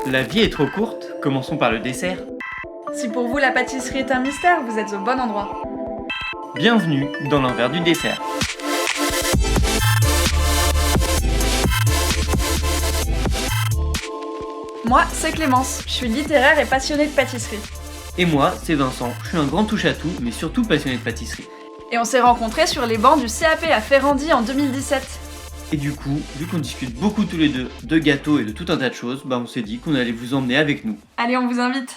La vie est trop courte, commençons par le dessert. Si pour vous la pâtisserie est un mystère, vous êtes au bon endroit. Bienvenue dans l'envers du dessert. Moi, c'est Clémence, je suis littéraire et passionnée de pâtisserie. Et moi, c'est Vincent, je suis un grand touche-à-tout, mais surtout passionné de pâtisserie. Et on s'est rencontrés sur les bancs du CAP à Ferrandi en 2017. Et du coup, vu qu'on discute beaucoup tous les deux de gâteaux et de tout un tas de choses, on s'est dit qu'on allait vous emmener avec nous. Allez, on vous invite.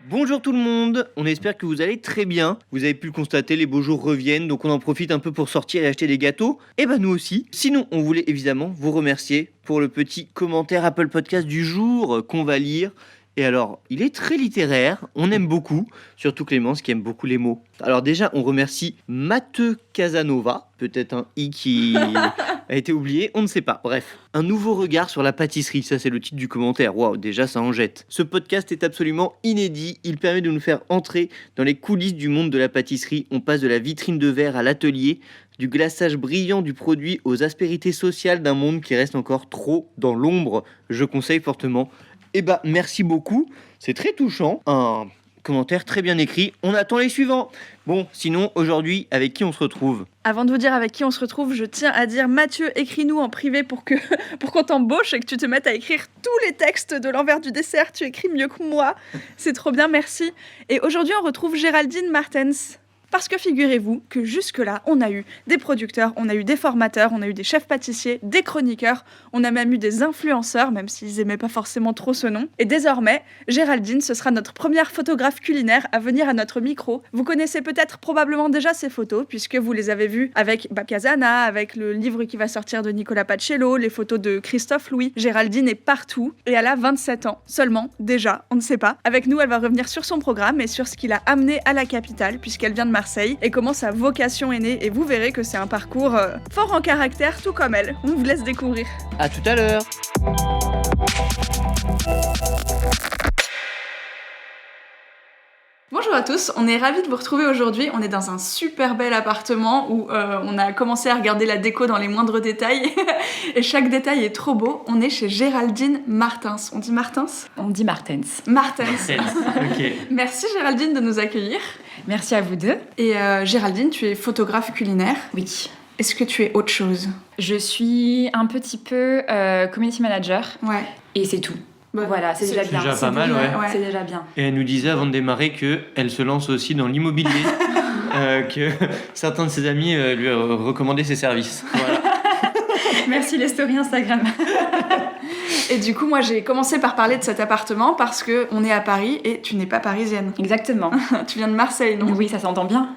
Bonjour tout le monde, on espère que vous allez très bien. Vous avez pu le constater, les beaux jours reviennent, donc on en profite un peu pour sortir et acheter des gâteaux. Et nous aussi. Sinon, on voulait évidemment vous remercier pour le petit commentaire Apple Podcast du jour qu'on va lire. Et alors, il est très littéraire, on aime beaucoup, surtout Clémence qui aime beaucoup les mots. Alors déjà, on remercie Matteux Casanova, peut-être un i qui a été oublié, on ne sait pas. Bref, un nouveau regard sur la pâtisserie, ça c'est le titre du commentaire. Waouh, déjà ça en jette. Ce podcast est absolument inédit, il permet de nous faire entrer dans les coulisses du monde de la pâtisserie. On passe de la vitrine de verre à l'atelier, du glaçage brillant du produit aux aspérités sociales d'un monde qui reste encore trop dans l'ombre. Je conseille fortement. Merci beaucoup, c'est très touchant, un commentaire très bien écrit, on attend les suivants. Bon, sinon, aujourd'hui, avec qui on se retrouve ? Avant de vous dire avec qui on se retrouve, je tiens à dire Mathieu, écris-nous en privé pour qu'on t'embauche et que tu te mettes à écrire tous les textes de l'envers du dessert, tu écris mieux que moi, c'est trop bien, merci. Et aujourd'hui, on retrouve Géraldine Martens. Parce que figurez-vous que jusque-là, on a eu des producteurs, on a eu des formateurs, on a eu des chefs pâtissiers, des chroniqueurs, on a même eu des influenceurs, même s'ils aimaient pas forcément trop ce nom. Et désormais, Géraldine, ce sera notre première photographe culinaire à venir à notre micro. Vous connaissez peut-être probablement déjà ces photos, puisque vous les avez vues avec Casana, avec le livre qui va sortir de Nicolas Pacello, les photos de Christophe Louis. Géraldine est partout, et elle a 27 ans seulement, déjà, on ne sait pas. Avec nous, elle va revenir sur son programme et sur ce qui l'a amené à la capitale, puisqu'elle vient de Marseille, et comment sa vocation est née, et vous verrez que c'est un parcours fort en caractère, tout comme elle. On vous laisse découvrir. À tout à l'heure. Bonjour à tous, on est ravis de vous retrouver aujourd'hui. On est dans un super bel appartement où on a commencé à regarder la déco dans les moindres détails et chaque détail est trop beau. On est chez Géraldine Martens. On dit Martens ? On dit Martens. Martens. Ok. Merci Géraldine de nous accueillir. Merci à vous deux. Et Géraldine, tu es photographe culinaire. Oui. Est-ce que tu es autre chose ? Je suis un petit peu community manager. Ouais. Et c'est tout. Voilà, c'est déjà bien. C'est déjà pas mal, ouais. C'est déjà bien. Et elle nous disait avant de démarrer qu'elle se lance aussi dans l'immobilier, que certains de ses amis lui recommandaient ses services. Voilà. Merci les stories Instagram. Et du coup, moi, j'ai commencé par parler de cet appartement parce qu'on est à Paris et tu n'es pas parisienne. Exactement. Tu viens de Marseille, non ? Oui, ça s'entend bien.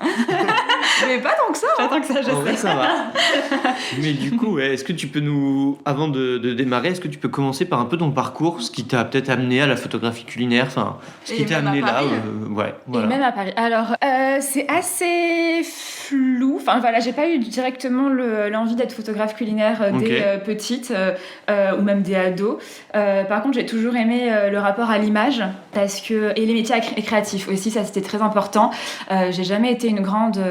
Mais pas tant que ça. Pas tant que ça, je En vrai, sais. ça va. Mais du coup, est-ce que tu peux nous, avant de démarrer, est-ce que tu peux commencer par un peu ton parcours, ce qui t'a peut-être amené à la photographie culinaire, enfin, ce qui Et t'a même à amené là, Paris. ouais, voilà. Et même à Paris. Alors, c'est assez flou. Enfin, voilà, j'ai pas eu directement l'envie d'être photographe culinaire dès petite ou même dès ado. Par contre, j'ai toujours aimé le rapport à l'image et les métiers créatifs aussi, ça c'était très important. J'ai jamais été une grande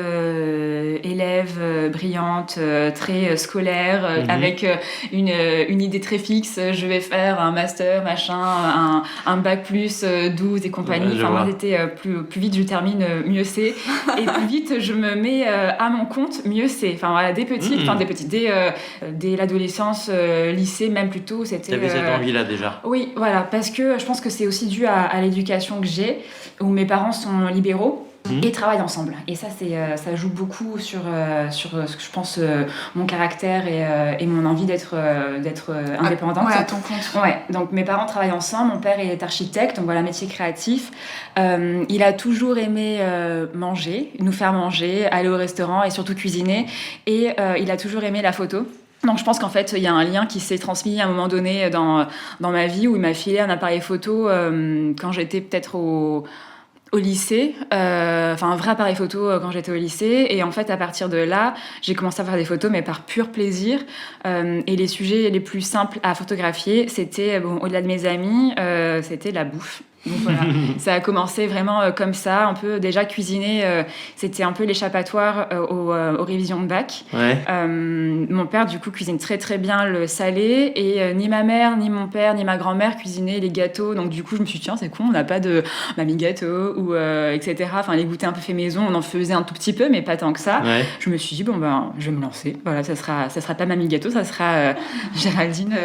élève brillante, très scolaire, avec une idée très fixe. Je vais faire un master, machin, un bac plus 12 et compagnie. Enfin, moi, c'était plus vite je termine, mieux c'est. Et plus vite je me mets à mon compte, mieux c'est. Enfin, voilà, dès l'adolescence, lycée, même plus tôt, c'était... T'avais cette envie-là déjà. Oui, voilà, parce que je pense que c'est aussi dû à l'éducation que j'ai, où mes parents sont libéraux. Et travaillent ensemble. Et ça, ça joue beaucoup sur ce que je pense, mon caractère et mon envie d'être indépendante. Ouais, à ton compte. Ouais, donc mes parents travaillent ensemble. Mon père est architecte, donc voilà, métier créatif. Il a toujours aimé manger, nous faire manger, aller au restaurant et surtout cuisiner. Et il a toujours aimé la photo. Donc je pense qu'en fait il y a un lien qui s'est transmis à un moment donné dans ma vie, où il m'a filé un appareil photo quand j'étais peut-être au lycée, un vrai appareil photo quand j'étais au lycée, et en fait à partir de là j'ai commencé à faire des photos mais par pur plaisir, et les sujets les plus simples à photographier c'était, au-delà de mes amis, c'était la bouffe. Donc voilà, ça a commencé vraiment comme ça, un peu déjà cuisiner, c'était un peu l'échappatoire aux révisions de bac. Ouais. Mon père du coup cuisine très très bien le salé et ni ma mère, ni mon père, ni ma grand-mère cuisinaient les gâteaux. Donc du coup je me suis dit tiens c'est con, on n'a pas de mamie gâteau ou etc. Enfin les goûters un peu faits maison, on en faisait un tout petit peu mais pas tant que ça. Ouais. Je me suis dit bon ben je vais me lancer. Voilà, ça sera pas mamie gâteau, ça sera Géraldine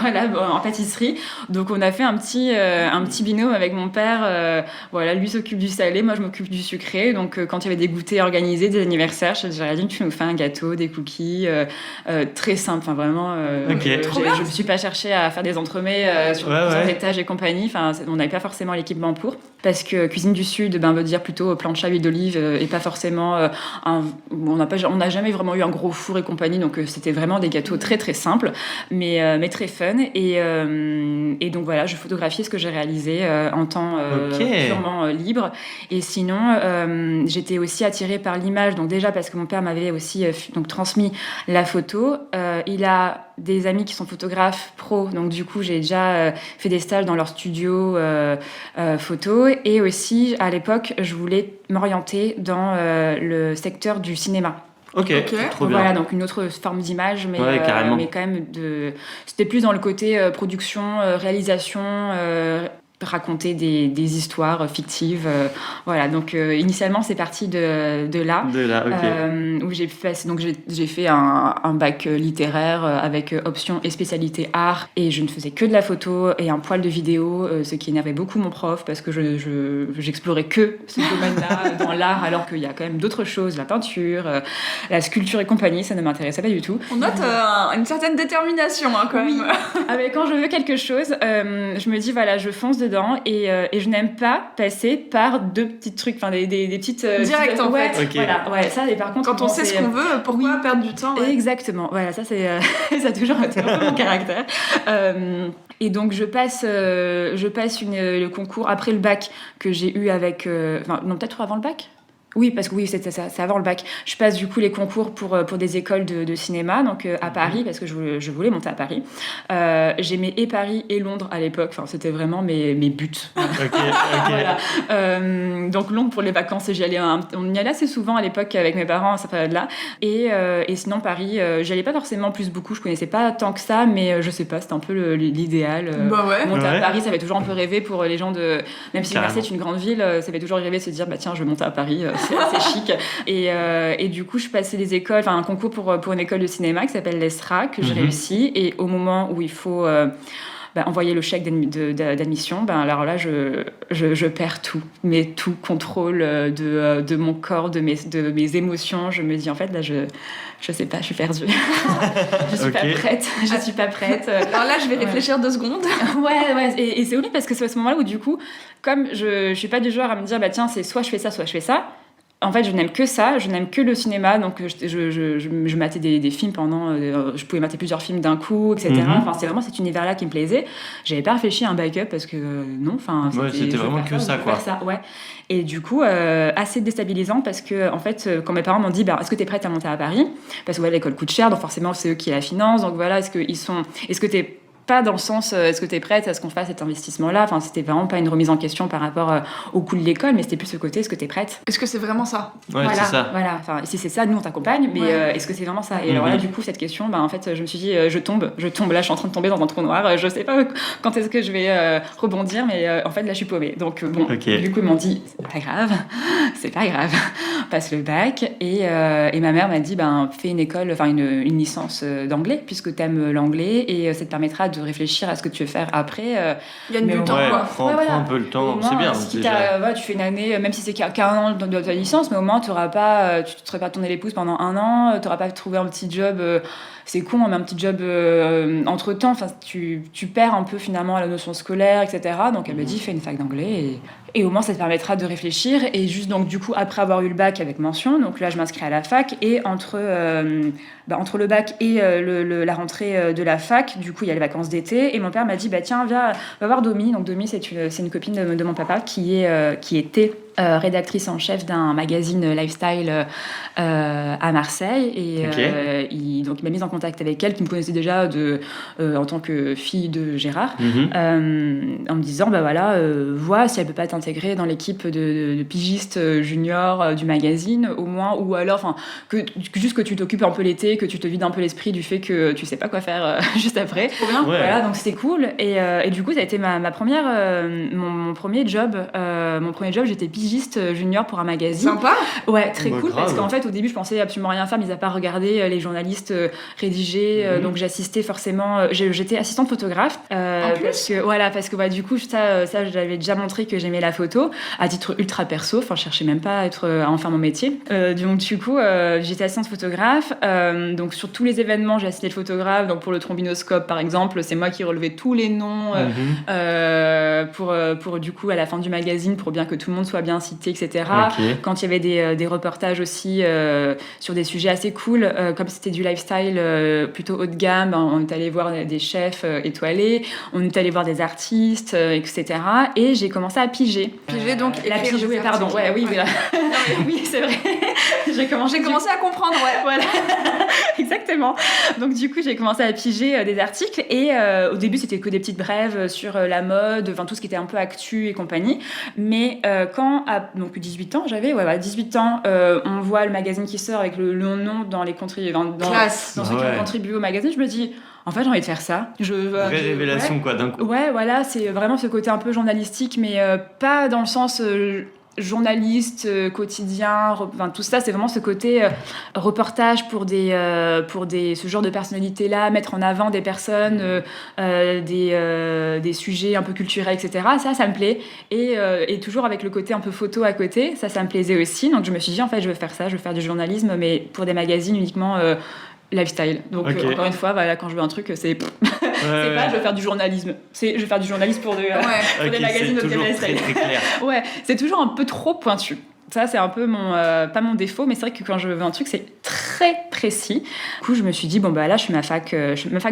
voilà, en pâtisserie. Donc on a fait un petit binôme avec mon père. Voilà, lui s'occupe du salé, moi je m'occupe du sucré. Donc quand il y avait des goûters organisés, des anniversaires, je disais Géraldine, tu nous fais un gâteau, des cookies, très simple. Enfin vraiment, je me suis pas cherchée à faire des entremets sur plusieurs étages et compagnie. Enfin, on n'avait pas forcément l'équipement pour, parce que cuisine du sud, veut dire plutôt plancha huile d'olive et pas forcément on n'a jamais vraiment eu un gros four et compagnie. Donc c'était vraiment des gâteaux très très simples, mais très fun. Et donc voilà, je photographiais ce que j'ai réalisé en temps purement libre. Et sinon, j'étais aussi attirée par l'image. Donc déjà parce que mon père m'avait aussi donc transmis la photo. Il a des amis qui sont photographes pro, donc du coup j'ai déjà fait des stages dans leur studio photo. Et aussi à l'époque, je voulais m'orienter dans le secteur du cinéma. Ok, trop bien. Voilà, donc une autre forme d'image, mais quand même c'était plus dans le côté production, réalisation, raconter des histoires fictives. Voilà, donc initialement c'est parti de là. Où j'ai fait un bac littéraire avec option et spécialité art, et je ne faisais que de la photo et un poil de vidéo, ce qui énervait beaucoup mon prof parce que j'explorais que ce domaine-là dans l'art, alors qu'il y a quand même d'autres choses, la peinture, la sculpture et compagnie, ça ne m'intéressait pas du tout. On note une certaine détermination quand même. Mais quand je veux quelque chose, je me dis voilà, je fonce dedans et je n'aime pas passer par deux petits trucs, enfin des petites direct en fait. Okay. Voilà, ça et par contre quand on sait ce qu'on veut, pourquoi perdre du temps? Exactement. Voilà, ça c'est ça a toujours été un peu mon caractère. Et donc je passe le concours après le bac que j'ai eu avec non, peut-être avant le bac. Oui, parce que c'est avant le bac. Je passe du coup les concours pour des écoles de cinéma, donc à Paris, parce que je voulais monter à Paris. J'aimais et Paris et Londres à l'époque. Enfin, c'était vraiment mes buts. Voilà. Donc Londres pour les vacances, on y allait assez souvent à l'époque avec mes parents à cette période-là. Et sinon Paris, j'y allais pas forcément beaucoup. Je connaissais pas tant que ça, mais je sais pas, c'était un peu l'idéal. Monter à Paris, ça fait toujours un peu rêver pour les gens de. Même si Marseille est une grande ville, ça fait toujours rêver de se dire tiens, je vais monter à Paris. C'est assez chic. Et du coup, je passais des écoles, un concours pour une école de cinéma qui s'appelle l'ESRA, que j'ai réussi. Et au moment où il faut envoyer le chèque d'admission, alors là, je perds tout. Mais tout contrôle de mon corps, de mes émotions. Je me dis, en fait, là, je sais pas, je suis perdue. Je suis pas prête. Je suis pas prête. Alors là, je vais réfléchir 2 secondes. Ouais. Et c'est horrible parce que c'est à ce moment-là où, du coup, comme je suis pas du genre à me dire, tiens, c'est soit je fais ça, soit je fais ça. En fait, je n'aime que ça, je n'aime que le cinéma, donc je matais des films pendant... je pouvais mater plusieurs films d'un coup, etc. Enfin, c'est vraiment cet univers-là qui me plaisait. J'avais pas réfléchi à un backup parce que non, enfin... C'était vraiment que ça, quoi. Ouais. Et du coup, assez déstabilisant parce que, en fait, quand mes parents m'ont dit, est-ce que t'es prête à monter à Paris ? Parce que l'école coûte cher, donc forcément, c'est eux qui la financent, donc voilà, est-ce que t'es pas dans le sens est-ce que tu es prête à ce qu'on fasse cet investissement-là, enfin c'était vraiment pas une remise en question par rapport au coût de l'école, mais c'était plus ce côté est-ce que tu es prête, est-ce que c'est vraiment ça, voilà, c'est ça, voilà, enfin si c'est ça nous on t'accompagne, mais est-ce que c'est vraiment ça, et alors là du coup cette question en fait je me suis dit je tombe là, je suis en train de tomber dans un trou noir, je sais pas quand est-ce que je vais rebondir, mais en fait là je suis paumée, donc du coup ils m'ont dit c'est pas grave, passe le bac, et ma mère m'a dit fais une école, enfin une licence d'anglais puisque t'aimes l'anglais, et ça te permettra de réfléchir à ce que tu veux faire après. Gagne du temps, quoi. Prends un peu le temps, c'est bien. Si tu fais une année, même si c'est qu'un an de ta licence, mais au moins tu ne te serais pas tourné les pouces pendant 1 an, tu n'auras pas trouvé un petit job, c'est con, mais un petit job entre-temps, tu perds un peu finalement la notion scolaire, etc. Donc elle me dit, fais une fac d'anglais, et au moins ça te permettra de réfléchir, et juste donc du coup après avoir eu le bac avec mention, donc là je m'inscris à la fac, et entre le bac et la rentrée de la fac, du coup il y a les vacances d'été, et mon père m'a dit tiens, va voir Domi. Donc Domi c'est une copine de mon papa qui était rédactrice en chef d'un magazine lifestyle à Marseille. Et donc, il m'a mise en contact avec elle, qui me connaissait déjà en tant que fille de Gérard, en me disant, vois si elle peut pas t'intégrer dans l'équipe de pigistes juniors du magazine, au moins, ou alors juste que tu t'occupes un peu l'été, que tu te vides un peu l'esprit du fait que tu sais pas quoi faire juste après. Trop bien. Ouais. Voilà, donc c'était cool. Et du coup, ça a été ma première, mon premier job. Mon premier job, j'étais pigiste junior pour un magazine. Sympa. Ouais, très cool, grave. parce qu'en fait, au début, je pensais absolument rien faire, mis à part regarder les journalistes rédiger. Donc, j'assistais forcément. J'étais assistante photographe. Parce que du coup, ça j'avais déjà montré que j'aimais la photo à titre ultra perso. Enfin, je cherchais même pas à en faire mon métier. Donc, du coup, j'étais assistante photographe. Donc, sur tous les événements, j'ai assisté le photographe. Donc, pour le trombinoscope, par exemple, c'est moi qui relevais tous les noms pour du coup, à la fin du magazine, pour bien que tout le monde soit bien cité, etc. Quand il y avait des reportages aussi sur des sujets assez cool, comme c'était du lifestyle plutôt haut de gamme, on est allé voir des chefs étoilés, on est allé voir des artistes, etc. Et j'ai commencé à piger. Piger, donc La piger, oui, pardon. Ouais, oui, oui, c'est vrai. J'ai commencé à comprendre, ouais. Voilà, exactement. Donc du coup, j'ai commencé à piger des articles et au début, c'était que des petites brèves sur la mode, tout ce qui était un peu actu et compagnie. Mais quand, donc 18 ans, j'avais 18 ans, on voit le magazine qui sort avec le nom dans les dans ceux qui ont contribué au magazine, je me dis... En fait, j'ai envie de faire ça. Vraie révélation, quoi, d'un coup. Ouais, voilà, c'est vraiment ce côté un peu journalistique, mais pas dans le sens journaliste, quotidien, tout ça, c'est vraiment ce côté reportage pour ce genre de personnalités-là, mettre en avant des personnes, des sujets un peu culturels, etc. Ça me plaît. Et toujours avec le côté un peu photo à côté, ça me plaisait aussi. Donc, je me suis dit, en fait, je veux faire ça, je veux faire du journalisme, mais pour des magazines uniquement... lifestyle. Donc, encore une fois, quand je veux un truc, c'est pas je veux faire du journalisme. Je veux faire du journalisme pour des magazines de lifestyle. Très clair. Ouais, c'est toujours un peu trop pointu. Ça, c'est un peu pas mon défaut, mais c'est vrai que quand je veux un truc, c'est très précis. Du coup, je me suis dit, là, ma fac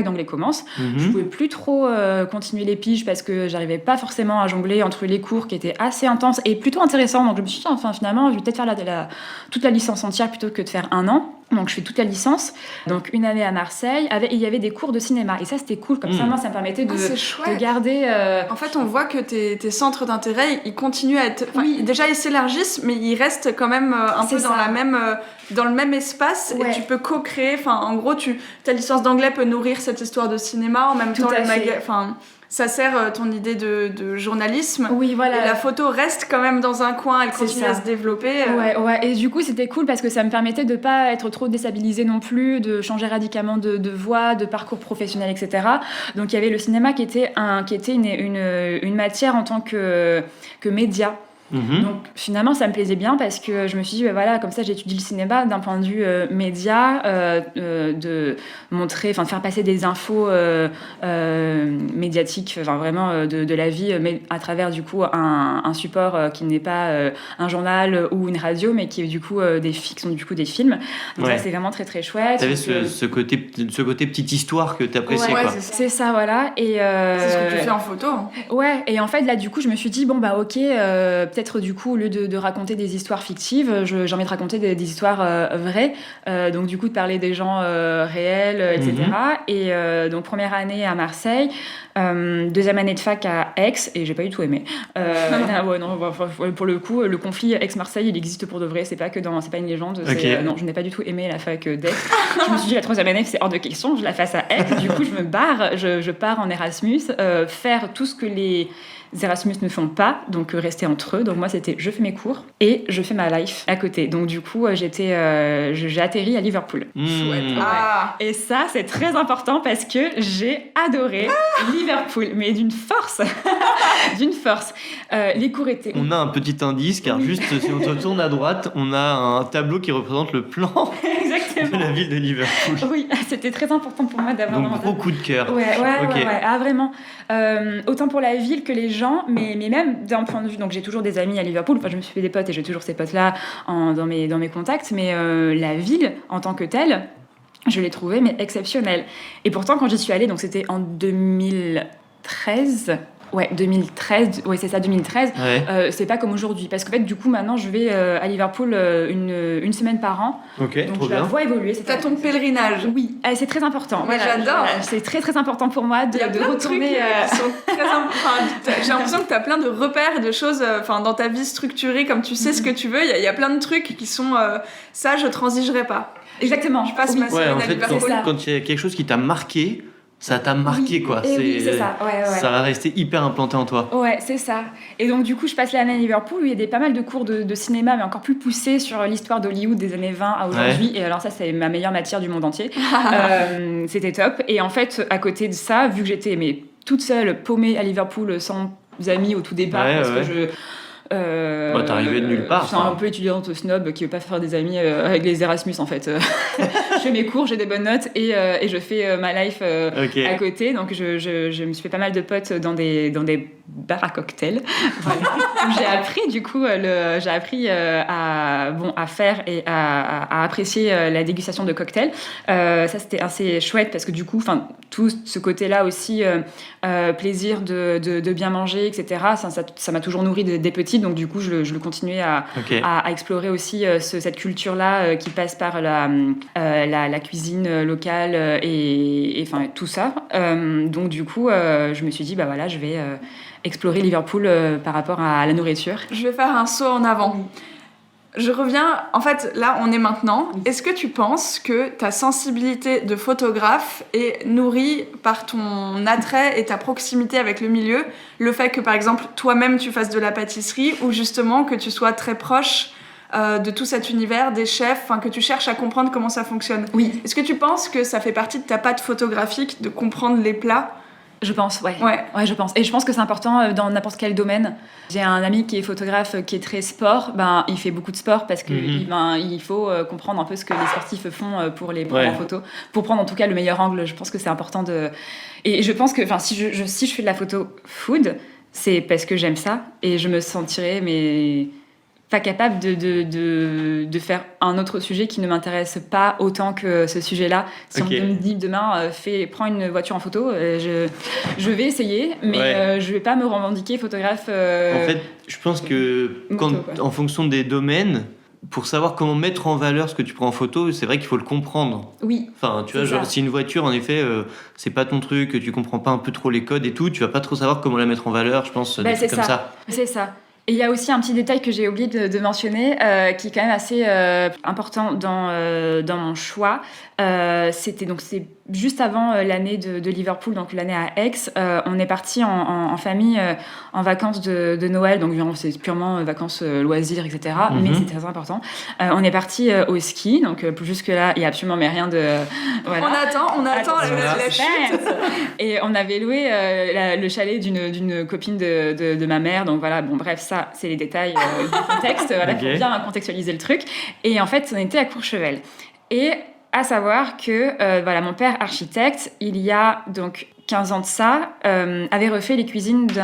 d'anglais commence. Je pouvais plus trop continuer les piges parce que j'arrivais pas forcément à jongler entre les cours qui étaient assez intenses et plutôt intéressants. Donc, je me suis dit, finalement, je vais peut-être faire toute la licence entière plutôt que de faire un an. Donc, je fais toute la licence. Donc, une année à Marseille. Il y avait des cours de cinéma. Et ça, c'était cool. Comme ça, moi, ça me permettait de garder... En fait, on voit que tes centres d'intérêt, ils continuent à être... Déjà, ils s'élargissent, mais ils restent quand même un peu dans le même espace. Ouais. Et tu peux co-créer. En gros, ta licence d'anglais peut nourrir cette histoire de cinéma. En même temps, ça sert ton idée de journalisme. Oui, voilà. Et la photo reste quand même dans un coin, elle continue à se développer. Ouais. Et du coup, c'était cool parce que ça me permettait de pas être trop déstabilisée non plus, de changer radicalement de voie, de parcours professionnel, etc. Donc, il y avait le cinéma qui était une matière en tant que média. Donc finalement ça me plaisait bien parce que je me suis dit comme ça j'étudie le cinéma d'un point de vue média, de montrer, de faire passer des infos médiatiques, vraiment de la vie, mais à travers du coup un support qui n'est pas un journal ou une radio, mais qui est du coup qui sont du coup des films. Donc ça c'est vraiment très très chouette. T'avais ce côté petite histoire que t'appréciais, quoi. C'est ça, voilà. Et c'est ce que tu fais en photo. Ouais, et en fait là du coup je me suis dit ok, peut-être du coup au lieu de raconter des histoires fictives, j'ai envie de raconter des histoires vraies, donc du coup de parler des gens réels, etc. Et donc première année à Marseille, deuxième année de fac à Aix, et j'ai pas du tout aimé. Pour le coup le conflit Aix-Marseille il existe pour de vrai, c'est pas une légende. Non, je n'ai pas du tout aimé la fac d'Aix. Je me suis dit la troisième année c'est hors de question, je la fasse à Aix. Du coup je me barre, je pars en Erasmus, faire tout ce que les Erasmus ne font pas, donc rester entre eux. Donc moi c'était je fais mes cours et je fais ma life à côté. Donc du coup j'ai atterri à Liverpool. Chouette. Et ça c'est très important parce que j'ai adoré Liverpool, mais d'une force. Les cours étaient... On a un petit indice car juste si on se tourne à droite, on a un tableau qui représente le plan de la ville de Liverpool. Oui, c'était très important pour moi d'avoir... Donc gros coup de cœur. Ouais. Ah vraiment. Autant pour la ville que les gens, mais même d'un point de vue... Donc j'ai toujours des amis à Liverpool, je me suis fait des potes et j'ai toujours ces potes-là dans mes contacts, mais la ville en tant que telle, je l'ai trouvée exceptionnelle. Et pourtant quand j'y suis allée, donc c'était en 2013, Ouais, 2013, ouais, c'est ça, 2013. Ouais. C'est pas comme aujourd'hui. Parce qu'en fait, du coup, maintenant, je vais à Liverpool une semaine par an. Ok, donc, trop je la bien. vois évoluer. T'as ton pèlerinage. Oui, c'est très important. Mais j'adore. C'est très, très important pour moi de Il y a plein retourner. de trucs qui sont très j'ai l'impression que t'as plein de repères et de choses dans ta vie structurée, comme tu sais ce que tu veux. Il y a plein de trucs qui sont ça, je transigerai pas. Exactement. Je passe ma Ouais, semaine en à fait, Liverpool. quand il y a quelque chose qui t'a marqué, ça t'a marqué, quoi. Et oui, c'est ça. Ouais. Ça va rester hyper implanté en toi. Ouais, c'est ça. Et donc, du coup, je passe l'année à Liverpool où il y a pas mal de cours de cinéma, mais encore plus poussés sur l'histoire d'Hollywood des années 20 à aujourd'hui. Ouais. Et alors, ça, c'est ma meilleure matière du monde entier. C'était top. Et en fait, à côté de ça, vu que j'étais toute seule, paumée à Liverpool, sans amis au tout départ, parce que je... t'arrivais de nulle part. Je suis un peu étudiante snob qui veut pas faire des amis avec les Erasmus en fait. Je fais mes cours, j'ai des bonnes notes et je fais ma life à côté. Donc je me suis fait pas mal de potes dans des bars à cocktails. Voilà. J'ai appris du coup à faire et à apprécier la dégustation de cocktails. Ça c'était assez chouette parce que du coup, tout ce côté-là aussi, plaisir de bien manger, etc. Ça m'a toujours nourri des petits. Donc du coup, je le continuais à explorer aussi cette culture-là qui passe par la cuisine locale et tout ça. Donc du coup, je me suis dit, je vais explorer Liverpool par rapport à la nourriture. Je vais faire un saut en avant. Je reviens, en fait, là, on est maintenant. Est-ce que tu penses que ta sensibilité de photographe est nourrie par ton attrait et ta proximité avec le milieu, le fait que, par exemple, toi-même, tu fasses de la pâtisserie ou justement que tu sois très proche de tout cet univers, des chefs, que tu cherches à comprendre comment ça fonctionne? Oui. Est-ce que tu penses que ça fait partie de ta patte photographique de comprendre les plats? Je pense, ouais, je pense. Et je pense que c'est important dans n'importe quel domaine. J'ai un ami qui est photographe, qui est très sport. Il fait beaucoup de sport parce que il faut comprendre un peu ce que les sportifs font pour les prendre en photo, pour prendre en tout cas le meilleur angle. Je pense que c'est important de. Et je pense que, si je fais de la photo food, c'est parce que j'aime ça et je me sentirais pas capable de faire un autre sujet qui ne m'intéresse pas autant que ce sujet-là. Si on me dit demain, prends une voiture en photo, je vais essayer, mais je vais pas me revendiquer photographe. En fait, je pense que en fonction des domaines, pour savoir comment mettre en valeur ce que tu prends en photo, c'est vrai qu'il faut le comprendre. Oui. Tu vois, si une voiture, en effet, c'est pas ton truc, tu comprends pas un peu trop les codes et tout, tu vas pas trop savoir comment la mettre en valeur, je pense, des trucs comme ça. C'est ça. Et il y a aussi un petit détail que j'ai oublié de mentionner, qui est quand même assez important dans mon choix. C'est juste avant l'année de Liverpool, donc l'année à Aix. On est parti en famille en vacances de Noël, donc c'est purement vacances loisirs, etc. Mais c'est très important. On est parti au ski, donc jusque-là, il n'y a absolument rien de... Voilà. On attend la chute. Et on avait loué le chalet d'une copine de ma mère, donc voilà, bref, ça, c'est les détails du contexte, pour bien contextualiser le truc. Et en fait, on était à Courchevel. Et à savoir que mon père architecte, il y a donc 15 ans de ça, avait refait les cuisines du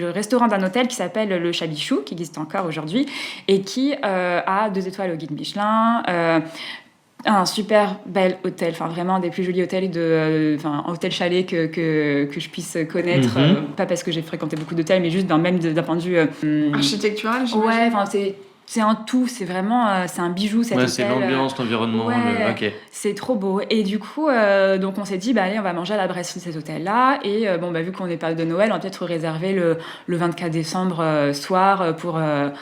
restaurant d'un hôtel qui s'appelle le Chabichou, qui existe encore aujourd'hui, et qui a 2 étoiles au guide Michelin, un super bel hôtel, vraiment des plus jolis hôtels un hôtel chalet que je puisse connaître, pas parce que j'ai fréquenté beaucoup d'hôtels, mais juste même d'un point de vue architectural, j'imagine. Ouais, c'est un tout, c'est vraiment c'est un bijou cet hôtel. C'est l'ambiance, l'environnement. C'est trop beau. Et du coup, donc on s'est dit, allez, on va manger à la brasserie de cet hôtel-là. Et vu qu'on est période de Noël, on va peut-être réserver le 24 décembre soir pour un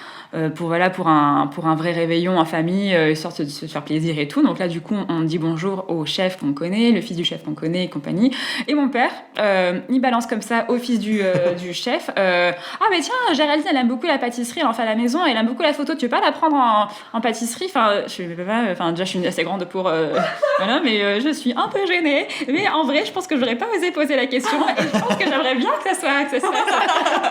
vrai réveillon en famille, histoire de se faire plaisir et tout. Donc là, du coup, on dit bonjour au chef qu'on connaît, le fils du chef qu'on connaît et compagnie. Et mon père, il balance comme ça au fils du chef. Ah, mais tiens, Géraldine, elle aime beaucoup la pâtisserie, elle en fait à la maison, elle aime beaucoup la photo, tu veux pas la prendre en pâtisserie? Déjà, je suis assez grande pour... voilà, mais je suis un peu gênée. Mais en vrai, je pense que j'aurais pas osé poser la question. Et je pense que j'aimerais bien que ça soit ça.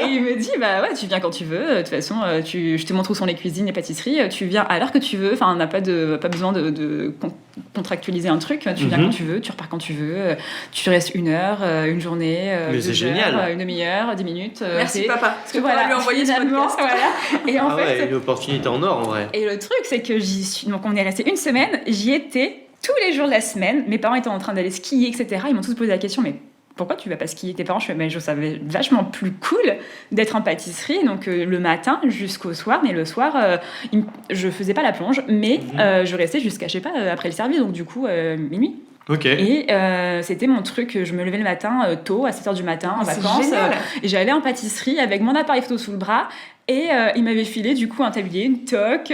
Et il me dit, tu viens quand tu veux. De toute façon, je te montre où sont les cuisines, les pâtisseries. Tu viens à l'heure que tu veux. On n'a pas besoin de contractualiser un truc. Tu viens quand tu veux, tu repars quand tu veux. Tu restes 1 heure, une journée, mais c'est génial. Une demi-heure, 10 minutes. Merci papa. Parce que voilà, lui envoyer ce podcast. Voilà. Et en fait, une opportunité en or en vrai. Et le truc, c'est que donc on est resté 1 semaine. J'y étais tous les jours de la semaine. Mes parents étaient en train d'aller skier, etc. Ils m'ont tous posé la question, mais pourquoi tu vas pas skier tes parents? Je fais, mais je savais vachement plus cool d'être en pâtisserie, donc le matin jusqu'au soir, mais le soir, je faisais pas la plonge, mais je restais jusqu'à, je sais pas, après le service, donc du coup, minuit. Ok. Et c'était mon truc, je me levais le matin tôt, à 7h du matin, en vacances, et j'allais en pâtisserie avec mon appareil photo sous le bras. Et il m'avait filé du coup un tablier, une toque,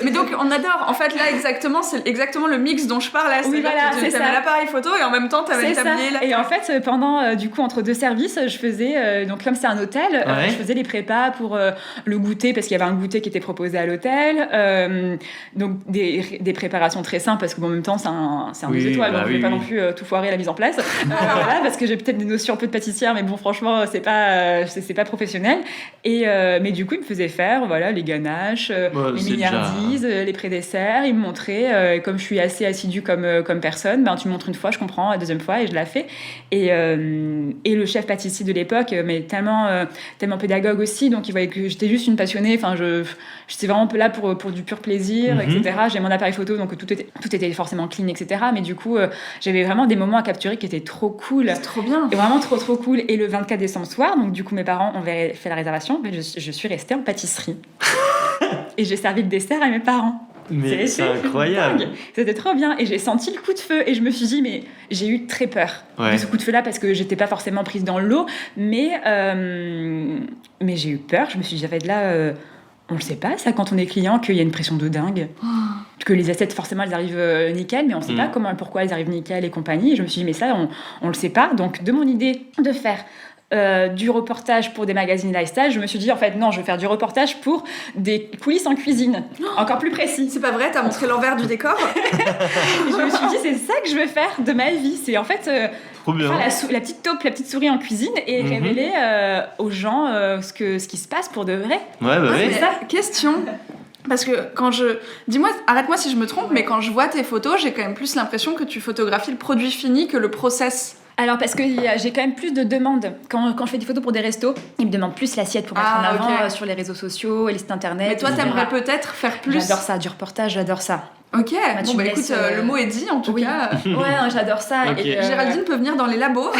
Mais donc on adore, en fait là exactement, c'est exactement le mix dont je parle là. Oui, voilà, c'est ça. T'avais l'appareil photo et en même temps t'avais le tablier là. Et en fait pendant du coup entre 2 services, je faisais, donc comme c'est un hôtel, je faisais les prépas pour le goûter, parce qu'il y avait un goûter qui était proposé à l'hôtel, donc des préparations très simples, parce qu'en même temps c'est un 2 étoiles, donc je vais pas non plus tout foirer la mise en place, voilà, parce que j'ai peut-être des notions un peu de pâtissière, mais bon franchement c'est pas professionnel. Et mais du coup, il me faisait faire les ganaches, les milliardises, les pré-desserts. Il me montrait, comme je suis assez assidue comme personne, tu me montres une fois, je comprends, la deuxième fois, et je la fais. Et le chef pâtissier de l'époque, mais tellement pédagogue aussi, donc il voyait que j'étais juste une passionnée. Enfin, j'étais vraiment un peu là pour du pur plaisir, etc. J'ai mon appareil photo, donc tout était forcément clean, etc. Mais du coup, j'avais vraiment des moments à capturer qui étaient trop cool. C'est trop bien. Et vraiment trop, trop cool. Et le 24 décembre soir, donc du coup, mes parents ont fait la réservation, mais je suis restée en pâtisserie. Et j'ai servi le dessert à mes parents. Mais c'est incroyable. Dingue. C'était trop bien. Et j'ai senti le coup de feu. Et je me suis dit, mais j'ai eu très peur de ce coup de feu-là, parce que j'étais pas forcément prise dans l'eau. Mais j'ai eu peur. Je me suis dit, j'avais de là... on le sait pas, ça, quand on est client, qu'il y a une pression de dingue. Que les assiettes, forcément, elles arrivent nickel, mais on sait pas pourquoi elles arrivent nickel et compagnie. Et je me suis dit, mais ça, on le sait pas. Donc, de mon idée de faire... du reportage pour des magazines lifestyle, je me suis dit en fait non, je vais faire du reportage pour des coulisses en cuisine, encore plus précis. C'est pas vrai, t'as montré l'envers du décor. Et je me suis dit c'est ça que je veux faire de ma vie, c'est en fait trop bien. La petite taupe, la petite souris en cuisine et révéler aux gens ce qui se passe pour de vrai. C'est ça. Question. Parce que dis-moi, arrête-moi si je me trompe, mais quand je vois tes photos, j'ai quand même plus l'impression que tu photographies le produit fini que le process. Alors parce que j'ai quand même plus de demandes. Quand je fais des photos pour des restos, ils me demandent plus l'assiette pour mettre en avant sur les réseaux sociaux et les sites internet. Mais toi, t'aimerais peut-être faire plus. J'adore ça, du reportage, j'adore ça. Ok, écoute, le mot est dit en tout cas. Ouais, non, j'adore ça. Okay. Et, Géraldine peut venir dans les labos.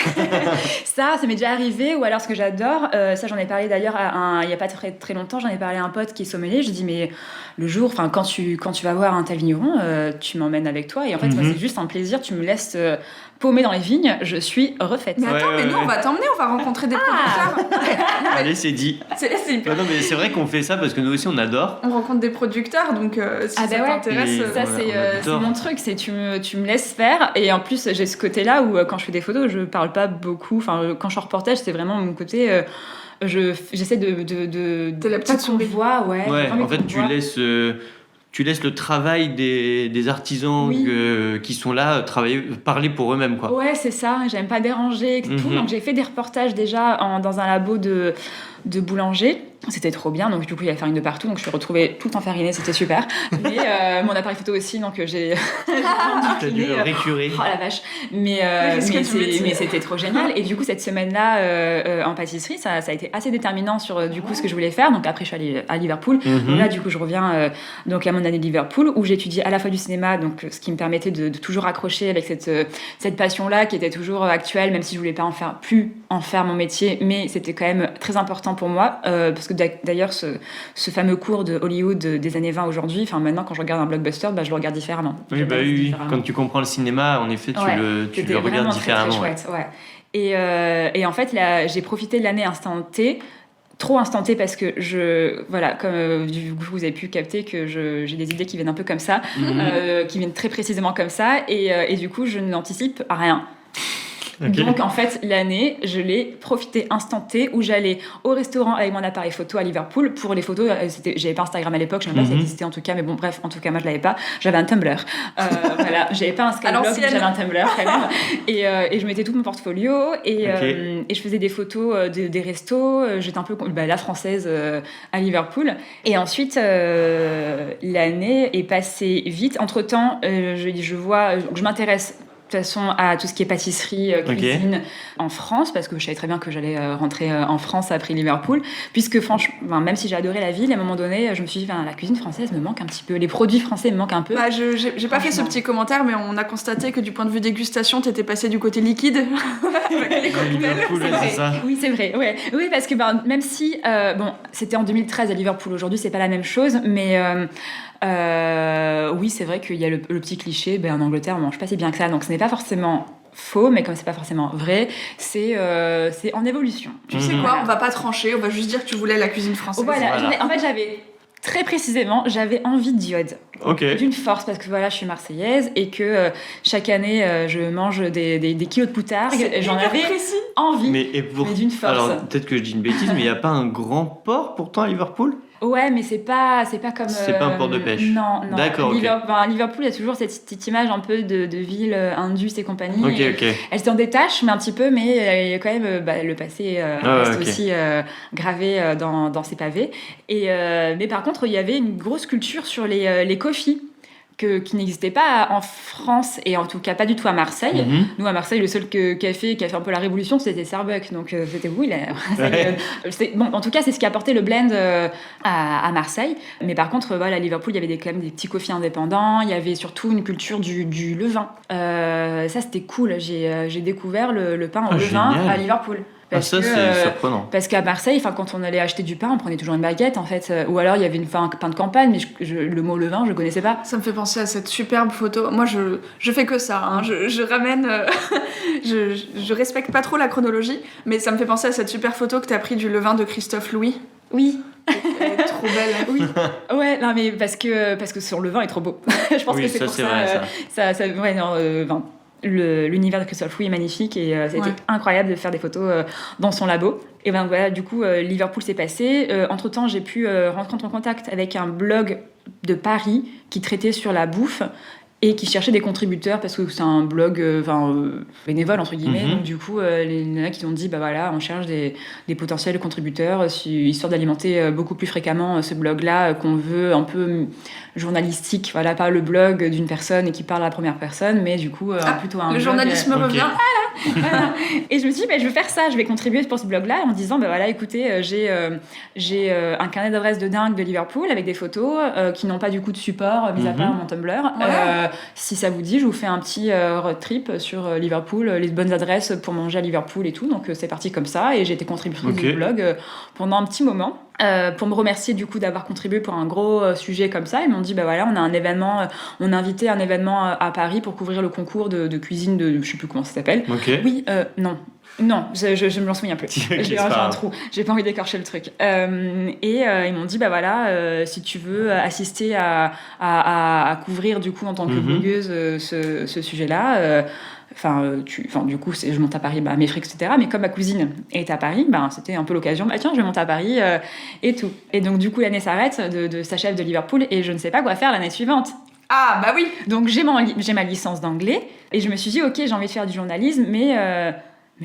ça m'est déjà arrivé. Ou alors ce que j'adore, ça j'en ai parlé d'ailleurs il n'y a pas très, très longtemps, j'en ai parlé à un pote qui est sommelier. Je dis mais le jour, quand tu vas voir un vigneron, tu m'emmènes avec toi. Et en fait, moi, c'est juste un plaisir, tu me laisses... paumée dans les vignes, je suis refaite. Mais attends, nous on va t'emmener, on va rencontrer des producteurs. Allez, c'est dit. Non, mais c'est vrai qu'on fait ça parce que nous aussi on adore. On rencontre des producteurs, donc si ça t'intéresse. Ça c'est mon truc, c'est tu me laisses faire. Et en plus j'ai ce côté-là où quand je fais des photos, je parle pas beaucoup. Enfin, quand je suis en reportage, c'est vraiment mon côté. J'essaie de la petite souris. Voix, en fait, tu laisses le travail des artisans qui sont là parler pour eux-mêmes, quoi. Ouais, c'est ça. J'aime pas déranger et tout. Donc j'ai fait des reportages déjà dans un labo de boulanger. C'était trop bien. Donc du coup, il y avait farine de partout. Donc je suis retrouvée tout enfariné. C'était super. Mais mon appareil photo aussi. Donc j'ai t'as dû le récurer. Oh la vache. Mais c'était trop génial. Et du coup, cette semaine-là en pâtisserie, ça a été assez déterminant sur du coup ce que je voulais faire. Donc après, je suis allée à Liverpool. Donc là, du coup, je reviens donc à mon année de Liverpool où j'étudiais à la fois du cinéma, donc ce qui me permettait de toujours accrocher avec cette passion-là qui était toujours actuelle, même si je voulais pas plus en faire mon métier, mais c'était quand même très important pour moi parce que d'ailleurs ce fameux cours de Hollywood des années 20 aujourd'hui, maintenant quand je regarde un blockbuster, je le regarde différemment. Oui. Quand tu comprends le cinéma, en effet, tu le regardes différemment. Très chouette, ouais. Et en fait, là, j'ai profité de l'année instant T, trop instant T parce que comme vous avez pu capter que j'ai des idées qui viennent un peu comme ça, qui viennent très précisément comme ça, et du coup, je n'anticipe rien. Okay. Donc en fait l'année je l'ai profité instant T où j'allais au restaurant avec mon appareil photo à Liverpool pour les photos. J'avais pas Instagram à l'époque, je ne sais pas si ça existait en tout cas, mais bon bref, en tout cas moi je l'avais pas, j'avais un Tumblr, j'avais pas un Skyblog, j'avais un Tumblr quand même. Et je mettais tout mon portfolio et je faisais des photos des restos. J'étais un peu la française à Liverpool, et ensuite l'année est passée vite. Entre temps je m'intéresse façon à tout ce qui est pâtisserie, cuisine en France, parce que je savais très bien que j'allais rentrer en France après Liverpool, puisque franchement, même si j'ai adoré la ville, à un moment donné, je me suis dit, la cuisine française me manque un petit peu, les produits français me manquent un peu. J'ai pas fait ce petit commentaire, mais on a constaté que du point de vue dégustation, t'étais passé du côté liquide. Liverpool, c'est ça. Oui, c'est vrai. Ouais. Oui, parce que même si, c'était en 2013 à Liverpool, aujourd'hui c'est pas la même chose, mais oui, c'est vrai qu'il y a le petit cliché, en Angleterre on mange pas si bien que ça, donc ce n'est pas forcément faux, mais comme c'est pas forcément vrai, c'est en évolution. Tu sais quoi, on va pas trancher, on va juste dire que tu voulais la cuisine française. Voilà. En fait, très précisément, j'avais envie d'iode. D'une force, parce que je suis marseillaise et que chaque année, je mange des kilos de poutargue. J'en avais envie, mais d'une force. Alors, peut-être que je dis une bêtise, mais il n'y a pas un grand port pourtant à Liverpool ? Ouais, mais c'est pas comme... C'est pas un port de pêche. Non. D'accord, Liverpool, il y a toujours cette image un peu de ville indus et compagnie. Ok. Elle s'en détache, mais un petit peu, mais il y a quand même le passé reste aussi gravé dans ses pavés. Mais par contre, il y avait une grosse culture sur les coffees. Qui n'existait pas en France et en tout cas pas du tout à Marseille. Nous à Marseille, le seul café qui a fait un peu la révolution, c'était Starbucks, donc c'était en tout cas c'est ce qui a apporté le blend à Marseille. Mais par contre à Liverpool, il y avait quand même des petits coffees indépendants, il y avait surtout une culture du levain. Ça c'était cool, j'ai découvert le pain au levain à Liverpool. C'est surprenant. Parce qu'à Marseille, quand on allait acheter du pain, on prenait toujours une baguette, en fait. Ou alors, il y avait un pain de campagne, mais le mot levain, je ne connaissais pas. Ça me fait penser à cette superbe photo. Moi, je fais que ça. Hein. Je ramène... je respecte pas trop la chronologie, mais ça me fait penser à cette super photo que tu as prise du levain de Christophe Louis. Oui. Elle est trop belle. Oui. Ouais, non, mais parce que son levain est trop beau. Je pense que c'est pour ça. Vrai, non, l'univers de Christophe Louis est magnifique et c'était incroyable de faire des photos dans son labo. Et du coup, Liverpool s'est passé. Entre-temps, j'ai pu rentrer en contact avec un blog de Paris qui traitait sur la bouffe et qui cherchait des contributeurs parce que c'est un blog bénévole entre guillemets. Donc du coup les nanas qui ont dit on cherche des potentiels contributeurs histoire d'alimenter beaucoup plus fréquemment ce blog là qu'on veut un peu journalistique, pas le blog d'une personne et qui parle à la première personne, mais du coup plutôt un le blog, journalisme revient. Voilà. Et je me suis dit je vais faire ça, je vais contribuer pour ce blog là en disant écoutez, j'ai un carnet d'adresses de dingue de Liverpool avec des photos qui n'ont pas du coup de support mis à part mon Tumblr. Si ça vous dit, je vous fais un petit road trip sur Liverpool, les bonnes adresses pour manger à Liverpool et tout. Donc c'est parti comme ça et j'ai été contributrice du blog pendant un petit moment. Pour me remercier du coup d'avoir contribué pour un gros sujet comme ça, ils m'ont dit on a un événement, on a invité un événement à Paris pour couvrir le concours de cuisine de je sais plus comment ça s'appelle. Oui, non, je me l'en souviens plus. J'ai un trou. J'ai pas envie d'écorcher le truc. Ils m'ont dit si tu veux assister à couvrir du coup en tant que blogueuse ce sujet-là. Du coup, je monte à Paris à mes frais, etc. Mais comme ma cousine est à Paris, c'était un peu l'occasion. Tiens, je vais monter à Paris et tout. Et donc, du coup, l'année s'arrête de sa chef de Liverpool et je ne sais pas quoi faire l'année suivante. Ah, bah oui. Donc, j'ai ma licence d'anglais et je me suis dit, ok, j'ai envie de faire du journalisme, mais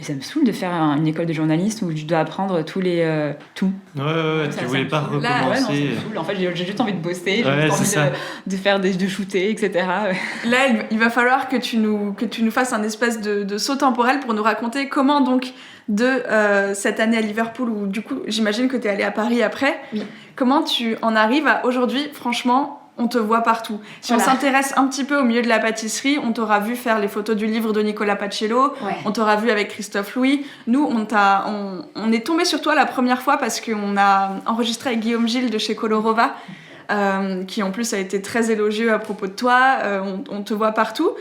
ça me saoule de faire une école de journalisme où je dois apprendre tout. Ouais, tu voulais pas recommencer. Là, non, ça me saoule. En fait, j'ai juste envie de bosser, j'ai juste envie de faire de shooter, etc. Là, il va falloir que tu nous fasses un espèce de saut temporel pour nous raconter comment donc de cette année à Liverpool où du coup, j'imagine que tu es allée à Paris après. Oui. Comment tu en arrives à aujourd'hui, franchement, on te voit partout. Si on s'intéresse un petit peu au milieu de la pâtisserie, on t'aura vu faire les photos du livre de Nicolas Pacello, on t'aura vu avec Christophe Louis. Nous, on est tombé sur toi la première fois parce qu'on a enregistré avec Guillaume Gilles de chez Colorova, qui en plus a été très élogieux à propos de toi. On te voit partout.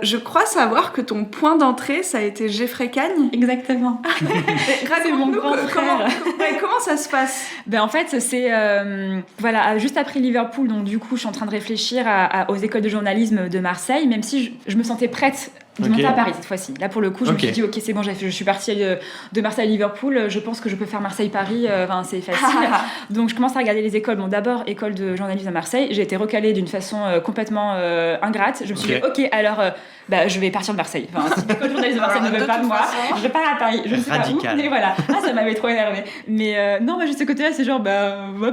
Je crois savoir que ton point d'entrée, ça a été Geoffrey Cagne. Exactement. Raconte-nous comment ça se passe. En fait, c'est juste après Liverpool, donc du coup, je suis en train de réfléchir aux écoles de journalisme de Marseille, même si je me sentais prête de monter à Paris cette fois-ci. Là, pour le coup, je me suis dit, ok, c'est bon, je suis partie de Marseille à Liverpool, je pense que je peux faire Marseille-Paris, c'est facile. Donc, je commence à regarder les écoles. Bon, d'abord, école de journalisme à Marseille. J'ai été recalée d'une façon complètement ingrate. Je me suis dit, ok, alors, je vais partir de Marseille. Si l'école de journalisme de Marseille ne veut pas de moi, je pars à Paris. Je ne sais pas où, mais voilà. Ça m'avait trop énervée. Mais non, juste ce côté-là, c'est genre,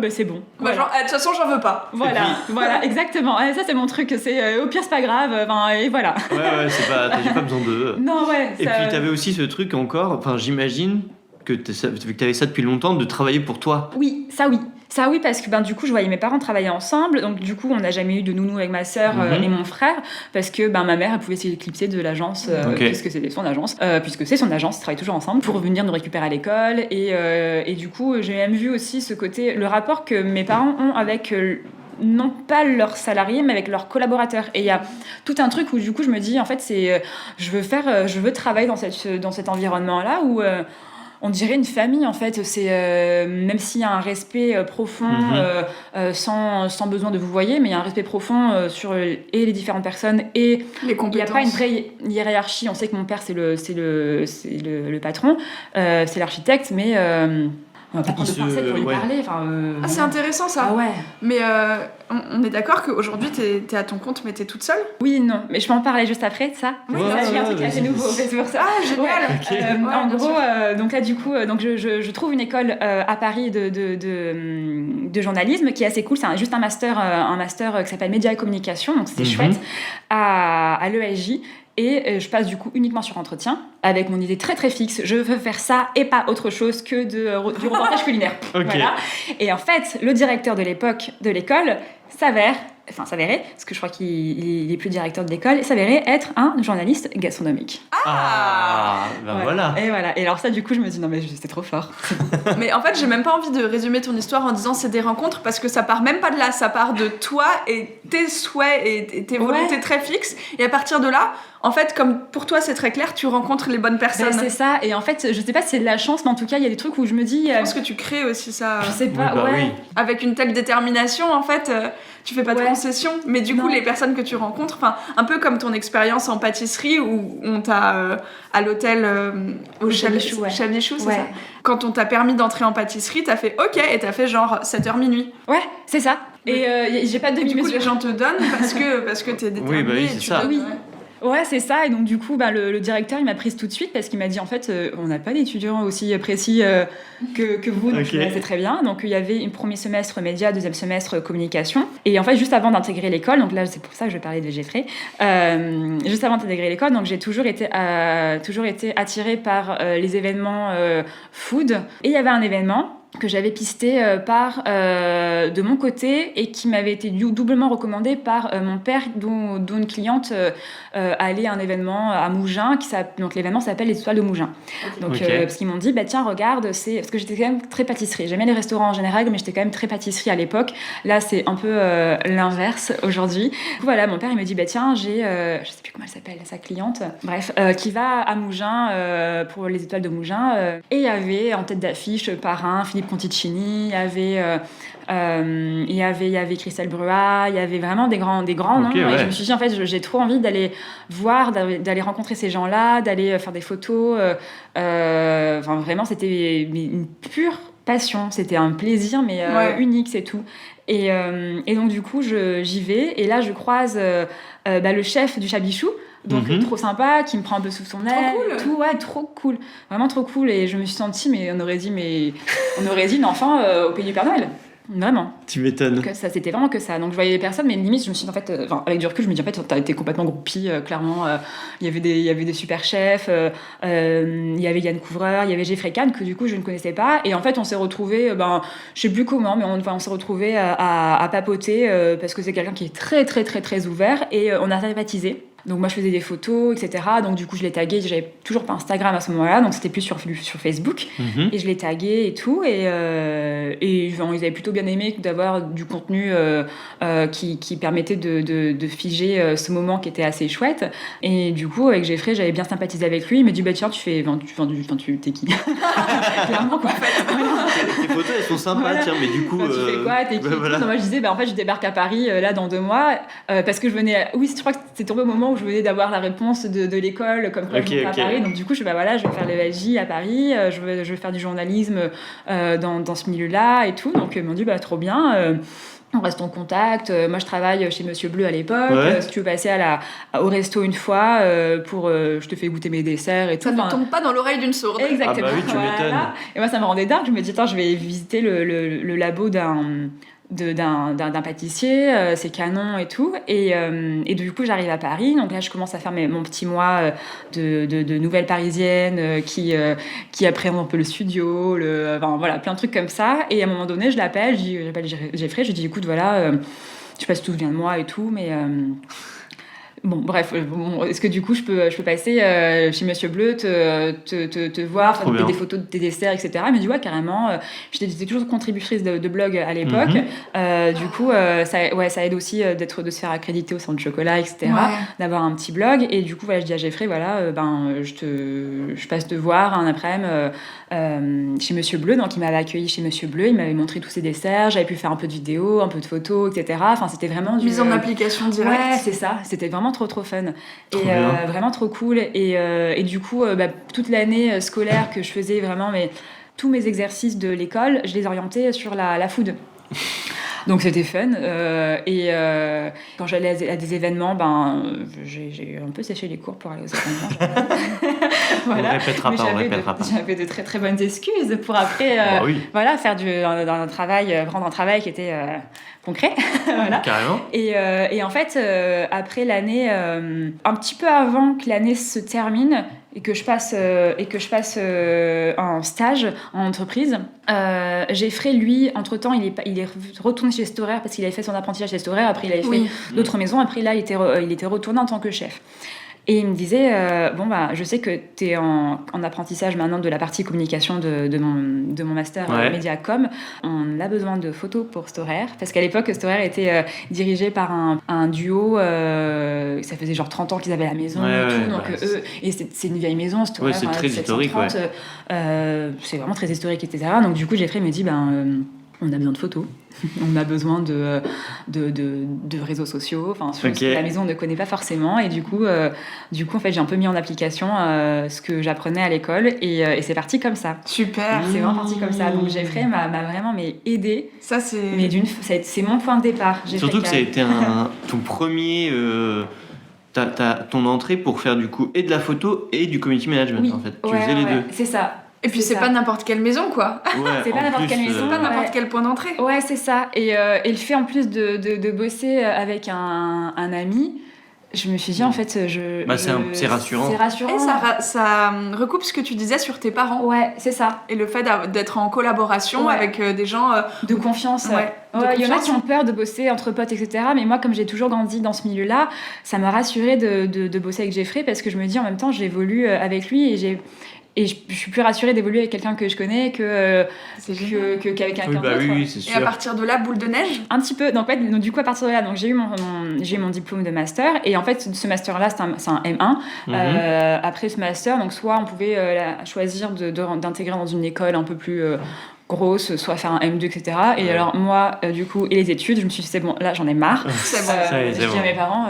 c'est bon. Voilà. Genre, de toute façon, j'en veux pas. Voilà, exactement. Ça, c'est mon truc. C'est au pire, c'est pas grave. Et voilà. Ouais, j'ai pas besoin d'eux. Non, ouais. Et puis t'avais aussi ce truc encore, enfin j'imagine que t'avais ça depuis longtemps, de travailler pour toi. Oui, ça oui, parce que du coup, je voyais mes parents travailler ensemble. Donc, du coup, on n'a jamais eu de nounou avec ma sœur et mon frère. Parce que ma mère, elle pouvait s'éclipser de l'agence, puisque c'était son agence. Puisque c'est son agence, ils travaillent toujours ensemble pour venir nous récupérer à l'école. Et du coup, j'ai même vu aussi ce côté, le rapport que mes parents ont avec non pas leurs salariés, mais avec leurs collaborateurs. Et il y a tout un truc où, du coup, je me dis, en fait, je veux travailler dans cet environnement-là où... on dirait une famille en fait, c'est même s'il y a un respect profond sans besoin de vous voyer, mais il y a un respect profond sur les différentes personnes et les compétences. Il n'y a pas une vraie hiérarchie. On sait que mon père c'est le patron, c'est l'architecte, mais on va pas prendre de pincettes pour lui parler. C'est intéressant ça. Ah ouais. Mais on est d'accord qu'aujourd'hui t'es à ton compte, mais t'es toute seule? Oui, non. Mais je peux en parler juste après de ça. Oui, c'est un truc assez nouveau. C'est pour ça. Ah, génial. Ouais. En gros, donc là du coup, je trouve une école à Paris de journalisme qui est assez cool. C'est juste un master qui s'appelle Médias et Communication. Donc c'était chouette à l'ESJ. Et je passe du coup uniquement sur entretien avec mon idée très très fixe. Je veux faire ça et pas autre chose que du reportage culinaire. Okay. Voilà. Et en fait, le directeur de l'époque de l'école s'avérait, parce que je crois qu'il est plus directeur de l'école, s'avérait être un journaliste gastronomique. Voilà. Et voilà. Et alors ça, du coup, je me dis non mais c'est trop fort. Mais en fait, j'ai même pas envie de résumer ton histoire en disant c'est des rencontres parce que ça part même pas de là, ça part de toi et tes souhaits et tes volontés très fixes. Et à partir de là, en fait, comme pour toi c'est très clair, tu rencontres les bonnes personnes. C'est ça. Et en fait, je sais pas si c'est de la chance, mais en tout cas, il y a des trucs où je me dis. Je pense que tu crées aussi ça. Je sais pas. Oui. Avec une telle détermination, en fait, tu fais pas de concessions. Mais du coup, les personnes que tu rencontres, un peu comme ton expérience en pâtisserie où on t'a à l'hôtel au Chabichou, c'est ça. Quand on t'a permis d'entrer en pâtisserie, t'as fait OK et t'as fait genre 7h minuit. Ouais, c'est ça. Et j'ai pas de du coup, les gens te donnent parce que t'es déterminée. Oui, c'est ça. Ouais, c'est ça. Et donc, du coup, le directeur, il m'a prise tout de suite parce qu'il m'a dit, en fait, on n'a pas d'étudiants aussi précis que vous. Donc, c'est très bien. Donc, il y avait un premier semestre média, deuxième semestre communication. Et en fait, juste avant d'intégrer l'école, donc là, c'est pour ça que je vais parler de Geoffrey, juste avant d'intégrer l'école, donc j'ai toujours été attirée par les événements food. Et il y avait un événement que j'avais pisté de mon côté et qui m'avait été doublement recommandé par mon père, dont une cliente allait à un événement à Mougins, donc l'événement s'appelle les Étoiles de Mougins. Donc, parce qu'ils m'ont dit, tiens, regarde, parce que j'étais quand même très pâtisserie. J'aimais les restaurants en général, mais j'étais quand même très pâtisserie à l'époque. Là, c'est un peu l'inverse aujourd'hui. Voilà, mon père, il me dit, tiens, j'ai, je sais plus comment elle s'appelle, sa cliente, bref, qui va à Mougins pour les Étoiles de Mougins. Et il y avait en tête d'affiche parrain Philippe Conticini, il y avait Christelle Bruat, il y avait vraiment des grands noms. Et je me suis dit, en fait, j'ai trop envie d'aller voir, d'aller rencontrer ces gens-là, d'aller faire des photos. Vraiment, c'était une pure passion. C'était un plaisir, mais unique, c'est tout. Et donc, du coup, j'y vais. Et là, je croise le chef du Chabichou. Donc trop sympa, qui me prend un peu sous son aile, trop cool, vraiment trop cool. Et je me suis sentie, on aurait dit une enfant au pays du Père Noël, vraiment. Tu m'étonnes. Que ça, c'était vraiment que ça. Donc je voyais les personnes, mais limite je me suis dit, en fait, avec du recul, je me dis en fait t'as été complètement groupie, clairement. Il y avait des super chefs, il y avait Yann Couvreur, il y avait Geoffrey Kahn que du coup je ne connaissais pas. Et en fait on s'est retrouvés, je sais plus comment, mais on s'est retrouvés à papoter parce que c'est quelqu'un qui est très très très très ouvert et on a sympathisé. Donc moi je faisais des photos, etc. Donc du coup je l'ai tagué, j'avais toujours pas Instagram à ce moment-là, donc c'était plus sur Facebook. Et je l'ai tagué et tout, et ils avaient plutôt bien aimé d'avoir du contenu qui permettait de figer ce moment qui était assez chouette. Et du coup avec Geoffrey j'avais bien sympathisé avec lui, il m'a dit tiens tu t'es qui clairement quoi. Les photos elles sont sympas, tiens, mais du coup tu fais quoi, t'es qui voilà. Non, moi je disais en fait je débarque à Paris là dans 2 mois parce que je venais, je crois que c'était tombé au moment où je venais d'avoir la réponse de l'école comme quoi je venais à Paris, donc du coup je vais faire l'ESJ à Paris, je vais faire du journalisme dans ce milieu-là et tout, donc ils m'ont dit trop bien, on reste en contact. Moi je travaille chez Monsieur Bleu à l'époque, si tu veux passer au resto une fois je te fais goûter mes desserts et tout. Ça ne tombe pas dans l'oreille d'une sourde. Exactement. Ah bah oui, tu m'étonnes. Et moi ça me rendait dingue, je me dis je vais visiter le labo d'un pâtissier, c'est canon et tout. Et du coup, j'arrive à Paris. Donc là, je commence à faire mon petit mois de nouvelle parisienne qui appréhende un peu le studio, enfin, voilà, plein de trucs comme ça. Et à un moment donné, j'appelle Geoffrey, je dis écoute, voilà, je sais pas si tout vient de moi et tout, mais... Bon, bref, est-ce que du coup je peux passer chez Monsieur Bleu, te voir, faire des photos de tes desserts, etc. Il m'a dit ouais, carrément. J'étais toujours contributrice de blog à l'époque. Du coup, ça aide aussi de se faire accréditer au Centre du Chocolat, etc. D'avoir un petit blog. Et du coup, voilà, je dis à Geoffrey, voilà, je passe te voir un après-midi chez Monsieur Bleu. Donc il m'avait accueilli chez Monsieur Bleu, il m'avait montré tous ses desserts, j'avais pu faire un peu de vidéos, un peu de photos, etc. Enfin, c'était vraiment mise en application directe. Ouais, c'est ça. C'était vraiment trop fun et vraiment trop cool et du coup toute l'année scolaire que je faisais vraiment tous mes exercices de l'école je les orientais sur la food. Donc c'était fun et quand j'allais à des événements j'ai un peu séché les cours pour aller aux événements. Voilà. On répétera pas. J'avais de très très bonnes excuses pour après voilà, faire un travail, prendre un travail qui était concret. Voilà. Carrément. Et en fait après l'année un petit peu avant que l'année se termine et que je passe en stage en entreprise, Geoffrey, lui, entre-temps, il est retourné chez Storer parce qu'il avait fait son apprentissage chez Storer. Après, il avait fait d'autres maisons. Après, là, il était retourné en tant que chef. Et il me disait, je sais que tu es en apprentissage maintenant de la partie communication de mon master Mediacom. On a besoin de photos pour Storer. Parce qu'à l'époque, Storer était dirigé par un duo. Ça faisait genre 30 ans qu'ils avaient la maison et tout. Donc, c'est une vieille maison, Storer. C'est très historique. C'est vraiment très historique, etc. Donc, du coup, Geoffrey me dit, on a besoin de photos, on a besoin de réseaux sociaux, enfin, la maison on ne connaît pas forcément, et du coup en fait, j'ai un peu mis en application ce que j'apprenais à l'école, et c'est parti comme ça. Super. C'est vraiment parti comme ça, donc Geoffrey m'a vraiment aidée. Ça, c'est mon point de départ. Surtout que ça a été ton premier... ton entrée pour faire du coup et de la photo et du community management, en fait. Tu faisais les deux. C'est ça. Et puis c'est pas n'importe quelle maison, quoi. C'est pas n'importe quelle maison, pas n'importe quel point d'entrée. Ouais, c'est ça. Et le fait en plus de bosser avec un ami, je me suis dit en fait, c'est rassurant. C'est rassurant. Et ça recoupe ce que tu disais sur tes parents. Ouais, c'est ça. Et le fait d'être en collaboration avec des gens de confiance. Il y en a qui ont peur de bosser entre potes, etc. Mais moi, comme j'ai toujours grandi dans ce milieu-là, ça m'a rassurée de bosser avec Geoffrey parce que je me dis en même temps, j'évolue avec lui et je suis plus rassurée d'évoluer avec quelqu'un que je connais qu'avec quelqu'un d'autre. Oui, c'est sûr. Et à partir de là, boule de neige ? Un petit peu. Donc, du coup, à partir de là, j'ai eu mon diplôme de master. Et en fait, ce master-là, c'est un M1. Après ce master, donc soit on pouvait choisir d'intégrer dans une école un peu plus... grosse, soit faire un M2, etc. Et alors moi, du coup, et les études, je me suis dit, c'est bon, là, j'en ai marre. J'ai dit à mes parents,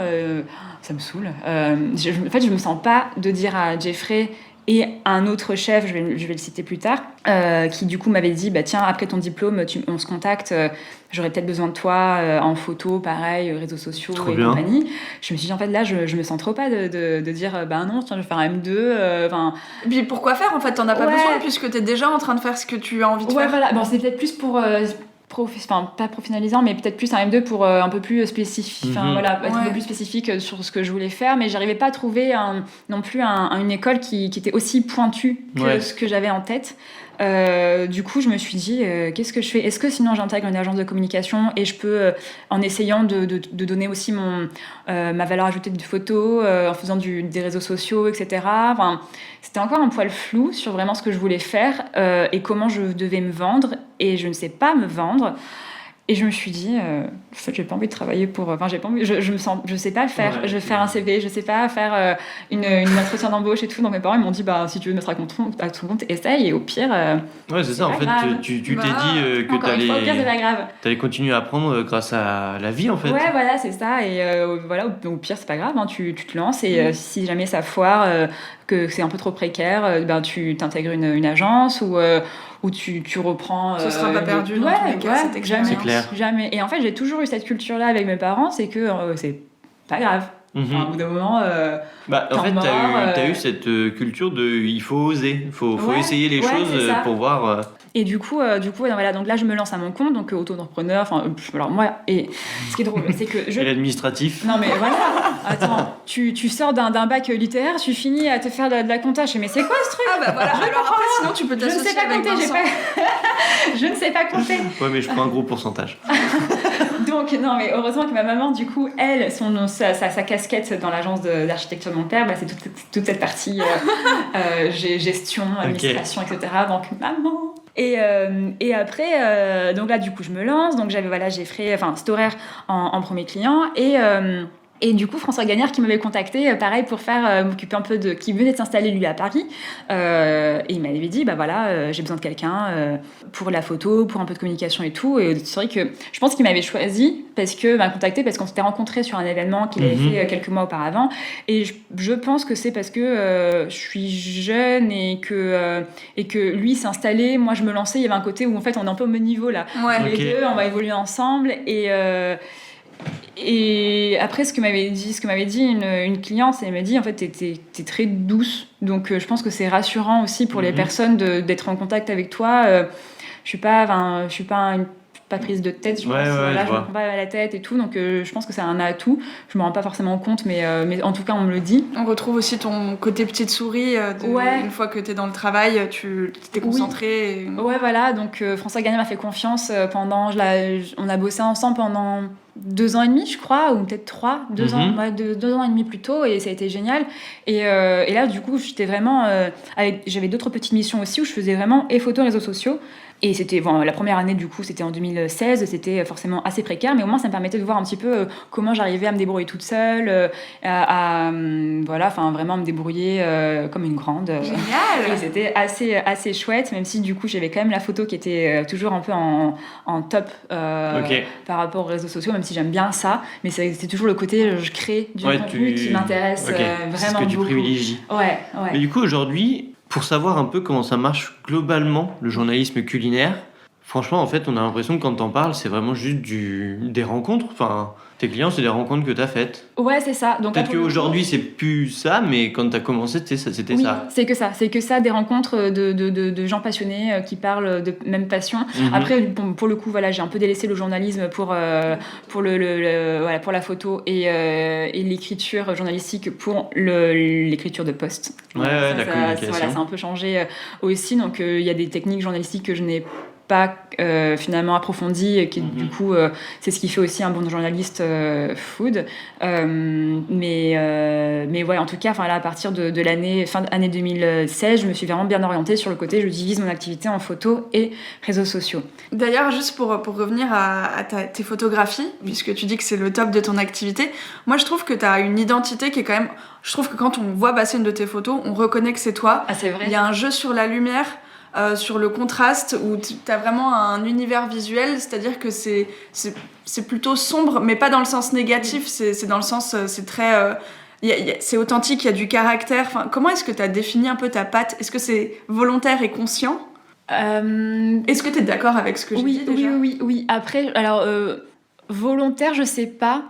ça me saoule. En fait, je me sens pas de dire à Geoffrey et un autre chef, je vais le citer plus tard, qui du coup m'avait dit, tiens, après ton diplôme, on se contacte, j'aurais peut-être besoin de toi en photo, pareil, réseaux sociaux et compagnie. Je me suis dit, en fait, là, je me sens trop pas de dire, non, tiens, je vais faire un M2. Et puis pourquoi faire, en fait, t'en as pas besoin, puisque t'es déjà en train de faire ce que tu as envie de faire. Voilà. Bon, c'est peut-être plus pour... pas professionnalisant, mais peut-être plus un M2 pour un peu plus spécifique, être un peu plus spécifique sur ce que je voulais faire, mais j'arrivais pas à trouver non plus une école qui était aussi pointue que ce que j'avais en tête. Du coup, je me suis dit, qu'est-ce que je fais ? Est-ce que sinon j'intègre une agence de communication et je peux, en essayant de donner aussi ma valeur ajoutée de photo, en faisant des réseaux sociaux, etc. Enfin, c'était encore un poil flou sur vraiment ce que je voulais faire et comment je devais me vendre. Et je ne sais pas me vendre. Et je me suis dit, en fait, j'ai pas envie de travailler pour... j'ai pas envie, je sais pas faire, je vais faire un CV, je sais pas faire une entretien d'embauche et tout. Donc mes parents, ils m'ont dit, si tu veux mettre à ton compte, essaye. Et au pire... c'est ça, en fait, tu t'es dit que t'allais continuer à apprendre grâce à la vie, en fait. Ouais, voilà, c'est ça. Et au pire, c'est pas grave, tu te lances. Et si jamais ça foire, que c'est un peu trop précaire, tu t'intègres une agence ou tu reprends... Ce sera pas perdu dans tous les cas, cette expérience. C'est clair. Jamais. Et en fait, j'ai toujours eu cette culture-là avec mes parents, c'est que c'est pas grave. Enfin, au bout d'un moment, en fait, t'as eu cette culture de il faut oser, faut essayer les choses pour voir. Et du coup, voilà, donc là, je me lance à mon compte, donc auto-entrepreneur. Enfin, alors moi, et ce qui est drôle, c'est que Et l'administratif. Non mais voilà, attends, tu sors d'un bac littéraire, tu finis à te faire de la compta. Mais c'est quoi ce truc? Ah bah voilà. Alors après, sinon tu peux t'associer avec Vincent. Je ne sais pas compter. Ouais, mais je prends un gros pourcentage. Donc, non, mais heureusement que ma maman, du coup, elle, sa casquette dans l'agence d'architecture de mon père, c'est toute cette partie gestion, administration, etc. Donc, maman. Et après, donc là, du coup, je me lance. Donc, j'ai fait Storaire en premier client. Et du coup, François Gagnard qui m'avait contacté, pareil, pour m'occuper un peu qui venait de s'installer lui à Paris. Et il m'avait dit, j'ai besoin de quelqu'un pour la photo, pour un peu de communication et tout. Et c'est vrai que je pense qu'il m'avait choisi m'a contacté parce qu'on s'était rencontrés sur un événement qu'il avait fait quelques mois auparavant. Et je pense que c'est parce que je suis jeune et que lui s'est installé, moi je me lançais. Il y avait un côté où en fait on est un peu au même niveau là. Ouais. Les deux, on va évoluer ensemble et après, ce que m'avait dit une cliente, elle m'a dit en fait, t'es très douce. Donc, je pense que c'est rassurant aussi pour les personnes d'être en contact avec toi. Je suis pas prise de tête. Je me prends pas à la tête et tout. Donc, je pense que c'est un atout. Je me rends pas forcément compte, mais en tout cas, on me le dit. On retrouve aussi ton côté petite souris. Une fois que t'es dans le travail, tu t'es concentrée. Oui. Ouais, voilà. Donc, François Gagnon m'a fait confiance on a bossé ensemble pendant 2 ans et demi, je crois, ou peut-être 3, 2 ans, 2 ans et demi plus tôt, et ça a été génial. Et là, du coup, j'étais vraiment j'avais d'autres petites missions aussi où je faisais vraiment photos, réseaux sociaux. Et c'était la première année, du coup, c'était en 2016, c'était forcément assez précaire, mais au moins ça me permettait de voir un petit peu comment j'arrivais à me débrouiller toute seule, vraiment me débrouiller comme une grande. Génial. Et c'était assez chouette, même si du coup j'avais quand même la photo qui était toujours un peu en top par rapport aux réseaux sociaux, même si j'aime bien ça, mais c'est toujours le côté je crée du contenu qui m'intéresse vraiment c'est ce que tu beaucoup. privilégies. Ouais. Mais du coup, aujourd'hui, pour savoir un peu comment ça marche globalement, le journalisme culinaire, franchement, en fait, on a l'impression que quand t'en parles, c'est vraiment juste des rencontres. Enfin, tes clients, c'est des rencontres que t'as faites. Ouais, c'est ça. Donc, peut-être qu'aujourd'hui, c'est plus ça, mais quand t'as commencé, c'était ça. C'est que ça, des rencontres de gens passionnés qui parlent de même passion. Après, pour le coup, j'ai un peu délaissé le journalisme pour la photo et l'écriture journalistique pour l'écriture de post. La communication. Ça a un peu changé aussi. Donc, il y a des techniques journalistiques que je n'ai pas finalement approfondi et qui du coup c'est ce qui fait aussi un bon journaliste food mais ouais, en tout cas là, à partir de fin d'année 2016, je me suis vraiment bien orientée sur le côté je divise mon activité en photos et réseaux sociaux. D'ailleurs, juste pour revenir à tes photographies, puisque tu dis que c'est le top de ton activité, moi je trouve que tu as une identité qui est quand même, je trouve que quand on voit passer une de tes photos, on reconnaît que c'est toi. Ah, c'est vrai. Il y a un jeu sur la lumière, sur le contraste, où tu as vraiment un univers visuel, c'est-à-dire que c'est plutôt sombre, mais pas dans le sens négatif, c'est dans le sens, c'est très... c'est authentique, il y a du caractère. Enfin, comment est-ce que tu as défini un peu ta patte? Est-ce que c'est volontaire et conscient? Est-ce que tu es d'accord avec ce que j'ai dit déjà? Oui. Après, alors, volontaire, je sais pas.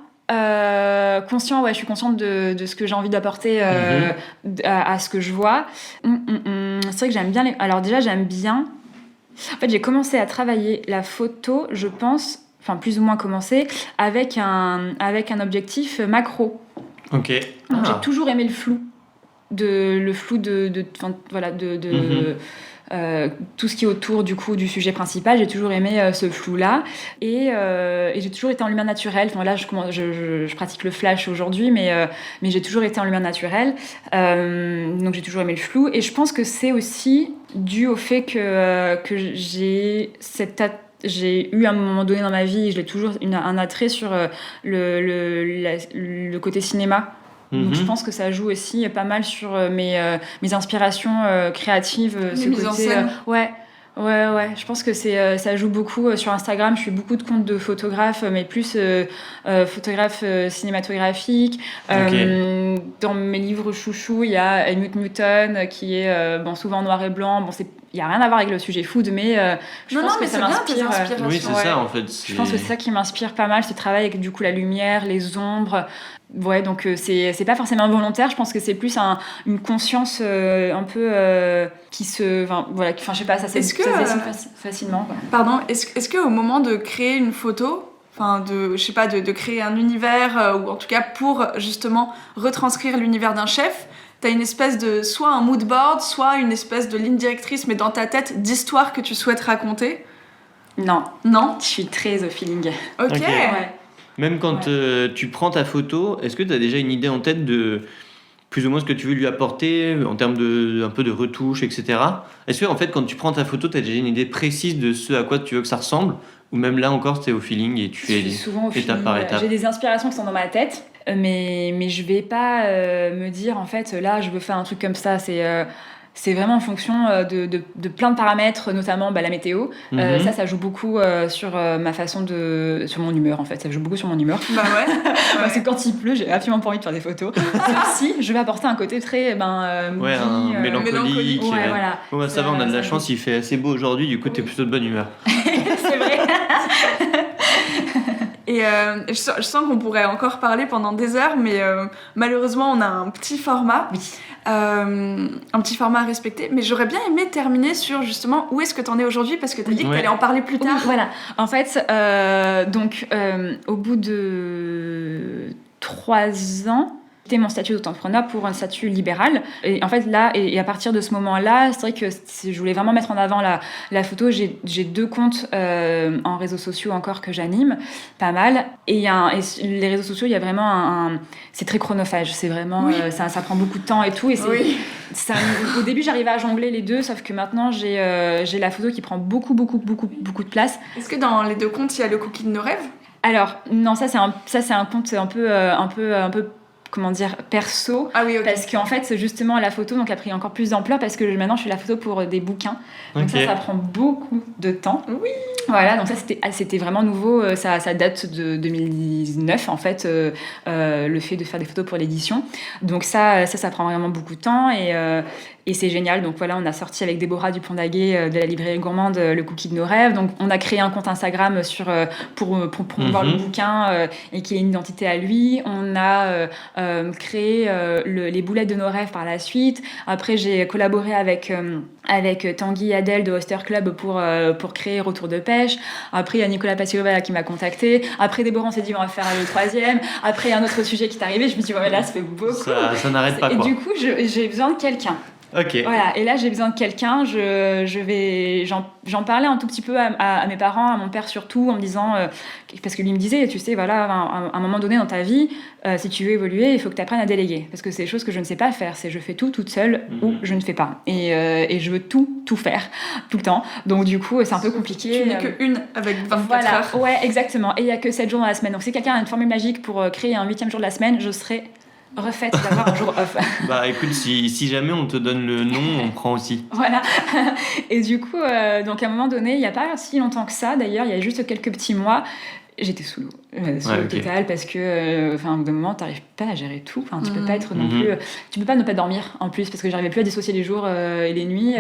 Conscient, je suis consciente de ce que j'ai envie d'apporter à ce que je vois. C'est vrai que j'aime bien alors déjà, j'aime bien... En fait, j'ai commencé à travailler la photo, je pense, plus ou moins commencé, avec un objectif macro. Ok. Donc, j'ai toujours aimé le flou. Tout ce qui est autour du coup du sujet principal, j'ai toujours aimé ce flou-là et j'ai toujours été en lumière naturelle. Là, je pratique le flash aujourd'hui, mais j'ai toujours été en lumière naturelle. Donc j'ai toujours aimé le flou et je pense que c'est aussi dû au fait que j'ai eu à un moment donné dans ma vie, j'ai toujours un attrait sur le côté cinéma. Donc je pense que ça joue aussi pas mal sur mes inspirations créatives. Les mises en scène. Ouais. Je pense que ça joue beaucoup sur Instagram. Je fais beaucoup de comptes de photographes, mais plus photographes cinématographiques. Dans mes livres chouchous, il y a Helmut Newton qui est souvent en noir et blanc. il n'y a rien à voir avec le sujet food, mais je pense que ça m'inspire. Oui, c'est ça en fait. Je pense que c'est ça qui m'inspire pas mal, ce travail avec du coup la lumière, les ombres. Ouais, donc c'est pas forcément volontaire, je pense que c'est plus une conscience un peu qui se. Voilà, je sais pas, ça se dessine facilement. Quoi. Pardon, est-ce qu'au moment de créer une photo, de créer un univers, ou en tout cas pour justement retranscrire l'univers d'un chef, t'as une espèce de, soit un mood board, soit une espèce de ligne directrice, mais dans ta tête, d'histoire que tu souhaites raconter? Non. Non? Je suis très au feeling. Ok. Ouais. Même quand tu prends ta photo, est-ce que tu as déjà une idée en tête de plus ou moins ce que tu veux lui apporter en termes un peu de retouches, etc. Est-ce que en fait, quand tu prends ta photo, tu as déjà une idée précise de ce à quoi tu veux que ça ressemble? Ou même là encore, c'est au feeling et tu fais étape par étape? J'ai des inspirations qui sont dans ma tête, mais je vais pas me dire en fait là je veux faire un truc comme ça. C'est vraiment en fonction de plein de paramètres, notamment la météo. Ça joue beaucoup sur ma façon sur mon humeur en fait. Ça joue beaucoup sur mon humeur. Bah ouais. Parce que quand il pleut, j'ai absolument pas envie de faire des photos. Sauf si je vais apporter un côté très mélancolique. Ouais, voilà. Bon, ça va, on a de la chance, il fait assez beau aujourd'hui, du coup t'es plutôt de bonne humeur. C'est vrai. Et je sens qu'on pourrait encore parler pendant des heures, mais malheureusement on a un petit format. Oui. Un petit format à respecter, mais j'aurais bien aimé terminer sur justement où est-ce que t'en es aujourd'hui, parce que t'as dit que t'allais en parler plus tard. Oui, voilà. En fait, au bout de 3 ans, j'ai quitté mon statut d'auto-entrepreneur pour un statut libéral. Et en fait, là, et à partir de ce moment-là, c'est vrai que je voulais vraiment mettre en avant la photo. J'ai 2 comptes en réseaux sociaux encore que j'anime, pas mal. Et les réseaux sociaux, il y a vraiment c'est très chronophage. C'est vraiment, ça prend beaucoup de temps et tout. Et au début, j'arrivais à jongler les deux, sauf que maintenant, j'ai la photo qui prend beaucoup de place. Est-ce que dans les 2 comptes, il y a le cookie de nos rêves? Alors, non, ça c'est un compte un peu comment dire, perso. Ah oui, ok. Parce qu'en fait, justement, la photo a pris encore plus d'ampleur parce que maintenant, je fais la photo pour des bouquins. Donc ça prend beaucoup de temps. Oui. Voilà, donc ça, c'était vraiment nouveau. Ça date de 2019, en fait, le fait de faire des photos pour l'édition. Donc ça prend vraiment beaucoup de temps et c'est génial. Donc voilà, on a sorti avec Déborah Dupont-Daguet de la librairie gourmande le cookie de nos rêves. Donc on a créé un compte Instagram pour promouvoir le bouquin et qui ait une identité à lui. On a créé les boulettes de nos rêves par la suite. Après, j'ai collaboré avec Tanguy Adel de Oyster Club pour créer Retour de pêche. Après, il y a Nicolas Paciova qui m'a contacté. Après, Déborah, on s'est dit on va faire le 3e. Après, il y a un autre sujet qui est arrivé. Je me dis là, ça fait beaucoup. Ça n'arrête pas, et quoi. Du coup, j'ai besoin de quelqu'un. Ok. Voilà, et là j'ai besoin de quelqu'un. J'en parlais un tout petit peu à mes parents, à mon père surtout, en me disant parce que lui me disait, tu sais, voilà, à un moment donné dans ta vie, si tu veux évoluer, il faut que tu apprennes à déléguer, parce que c'est des choses que je ne sais pas faire. C'est je fais tout toute seule ou je ne fais pas, et je veux tout faire tout le temps. Donc du coup, c'est un peu compliqué. Tu n'es que une avec 24 heures. Ouais, exactement. Et il y a que 7 jours dans la semaine. Donc si quelqu'un a une formule magique pour créer un 8e jour de la semaine, je serai refaite d'avoir un jour off. Bah écoute, si jamais on te donne le nom, on prend aussi. Voilà. Et du coup, donc à un moment donné, il n'y a pas si longtemps que ça, d'ailleurs, il y a juste quelques petits mois, j'étais sous l'eau. Total, parce que au bout d'un moment t'arrives pas à gérer tout, tu peux pas être non plus, tu peux pas ne pas dormir en plus, parce que j'arrivais plus à dissocier les jours et les nuits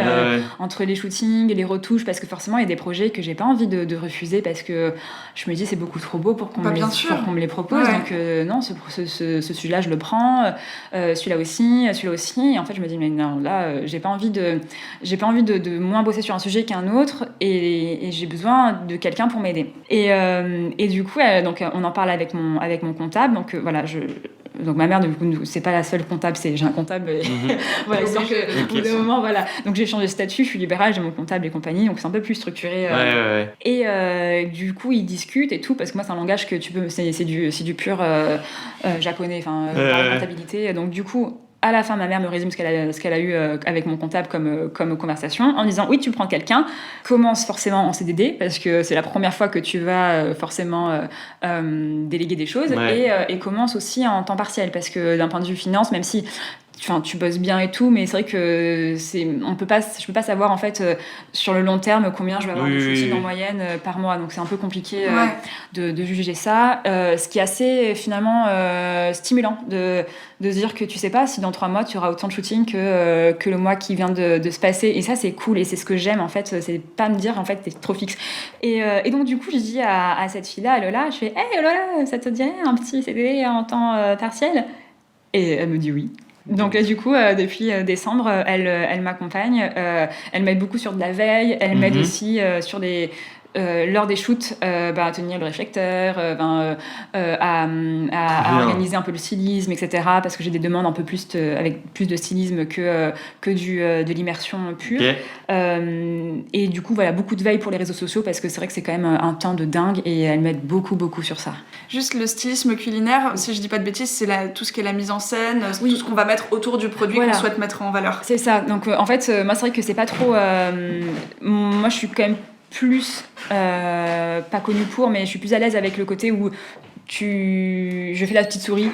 entre les shootings et les retouches, parce que forcément il y a des projets que j'ai pas envie de refuser, parce que je me dis c'est beaucoup trop beau pour qu'on me les propose. Donc non, ce sujet là je le prends, celui-là aussi, et en fait je me dis mais non, là j'ai pas envie de moins bosser sur un sujet qu'un autre, et j'ai besoin de quelqu'un pour m'aider, et du coup donc on en parle avec mon comptable. Donc voilà, donc ma mère, du coup, c'est pas la seule comptable, j'ai un comptable. Voilà, donc au bout d'un moment, voilà. Donc j'ai changé de statut, je suis libérale, j'ai mon comptable et compagnie, donc c'est un peu plus structuré. Et du coup, ils discutent et tout, parce que moi c'est un langage que tu peux, c'est du pur japonais, comptabilité. Donc du coup, à la fin, ma mère me résume ce qu'elle a eu avec mon comptable comme conversation, en me disant oui, tu prends quelqu'un, commence forcément en CDD, parce que c'est la première fois que tu vas forcément déléguer des choses, et commence aussi en temps partiel, parce que d'un point de vue finance, même si tu bosses bien et tout, mais c'est vrai que je peux pas savoir en fait sur le long terme combien je vais avoir de shooting en moyenne par mois, donc c'est un peu compliqué de juger ça. Ce qui est assez finalement stimulant de se dire que tu sais pas si dans 3 mois tu auras autant de shooting que le mois qui vient de se passer, et ça c'est cool, et c'est ce que j'aime en fait, c'est pas me dire en fait t'es trop fixe. Et donc du coup je dis à cette fille-là, à Lola, je fais hey Lola, ça te dirait un petit CDD en temps partiel? Et elle me dit oui. Donc là, du coup, depuis décembre, elle m'accompagne. Elle m'aide beaucoup sur de la veille. Elle m'aide aussi sur lors des shoots, à tenir le réflecteur, à organiser un peu le stylisme, etc. Parce que j'ai des demandes un peu plus avec plus de stylisme que de l'immersion pure. Okay. Et du coup, voilà, beaucoup de veille pour les réseaux sociaux parce que c'est vrai que c'est quand même un temps de dingue, et elle m'aide beaucoup, beaucoup sur ça. Juste le stylisme culinaire, si je dis pas de bêtises, c'est tout ce qui est la mise en scène, tout ce qu'on va mettre autour du produit qu'on souhaite mettre en valeur. C'est ça. Donc en fait, moi c'est vrai que c'est pas trop. Moi, je suis quand même plus pas connue pour, mais je suis plus à l'aise avec le côté où je fais la petite souris,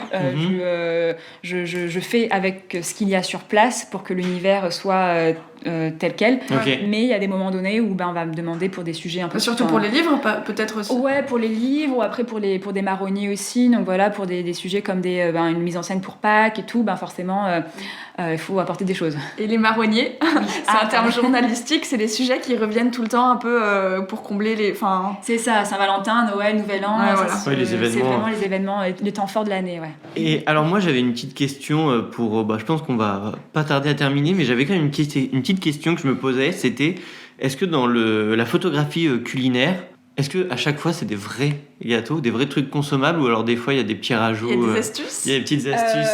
je fais avec ce qu'il y a sur place pour que l'univers soit tel quel. Okay. Mais il y a des moments donnés où on va me demander pour des sujets un peu... Surtout pour les livres, peut-être aussi. Ouais, pour les livres, ou après pour des marronniers aussi. Donc voilà, pour des sujets comme une mise en scène pour Pâques et tout, forcément, il faut apporter des choses. Et les marronniers, c'est un terme journalistique, c'est des sujets qui reviennent tout le temps un peu pour combler les... C'est ça, Saint-Valentin, Noël, Nouvel An, les événements. C'est vraiment les événements, les temps forts de l'année. Ouais. Et alors moi, j'avais une petite question pour... je pense qu'on va pas tarder à terminer, mais j'avais quand même une petite question que je me posais, c'était est-ce que dans la photographie culinaire, est-ce que à chaque fois c'est des vrais gâteaux, des vrais trucs consommables, ou alors des fois il y a des petits rajouts? Il y a des astuces. Il y a des petites astuces.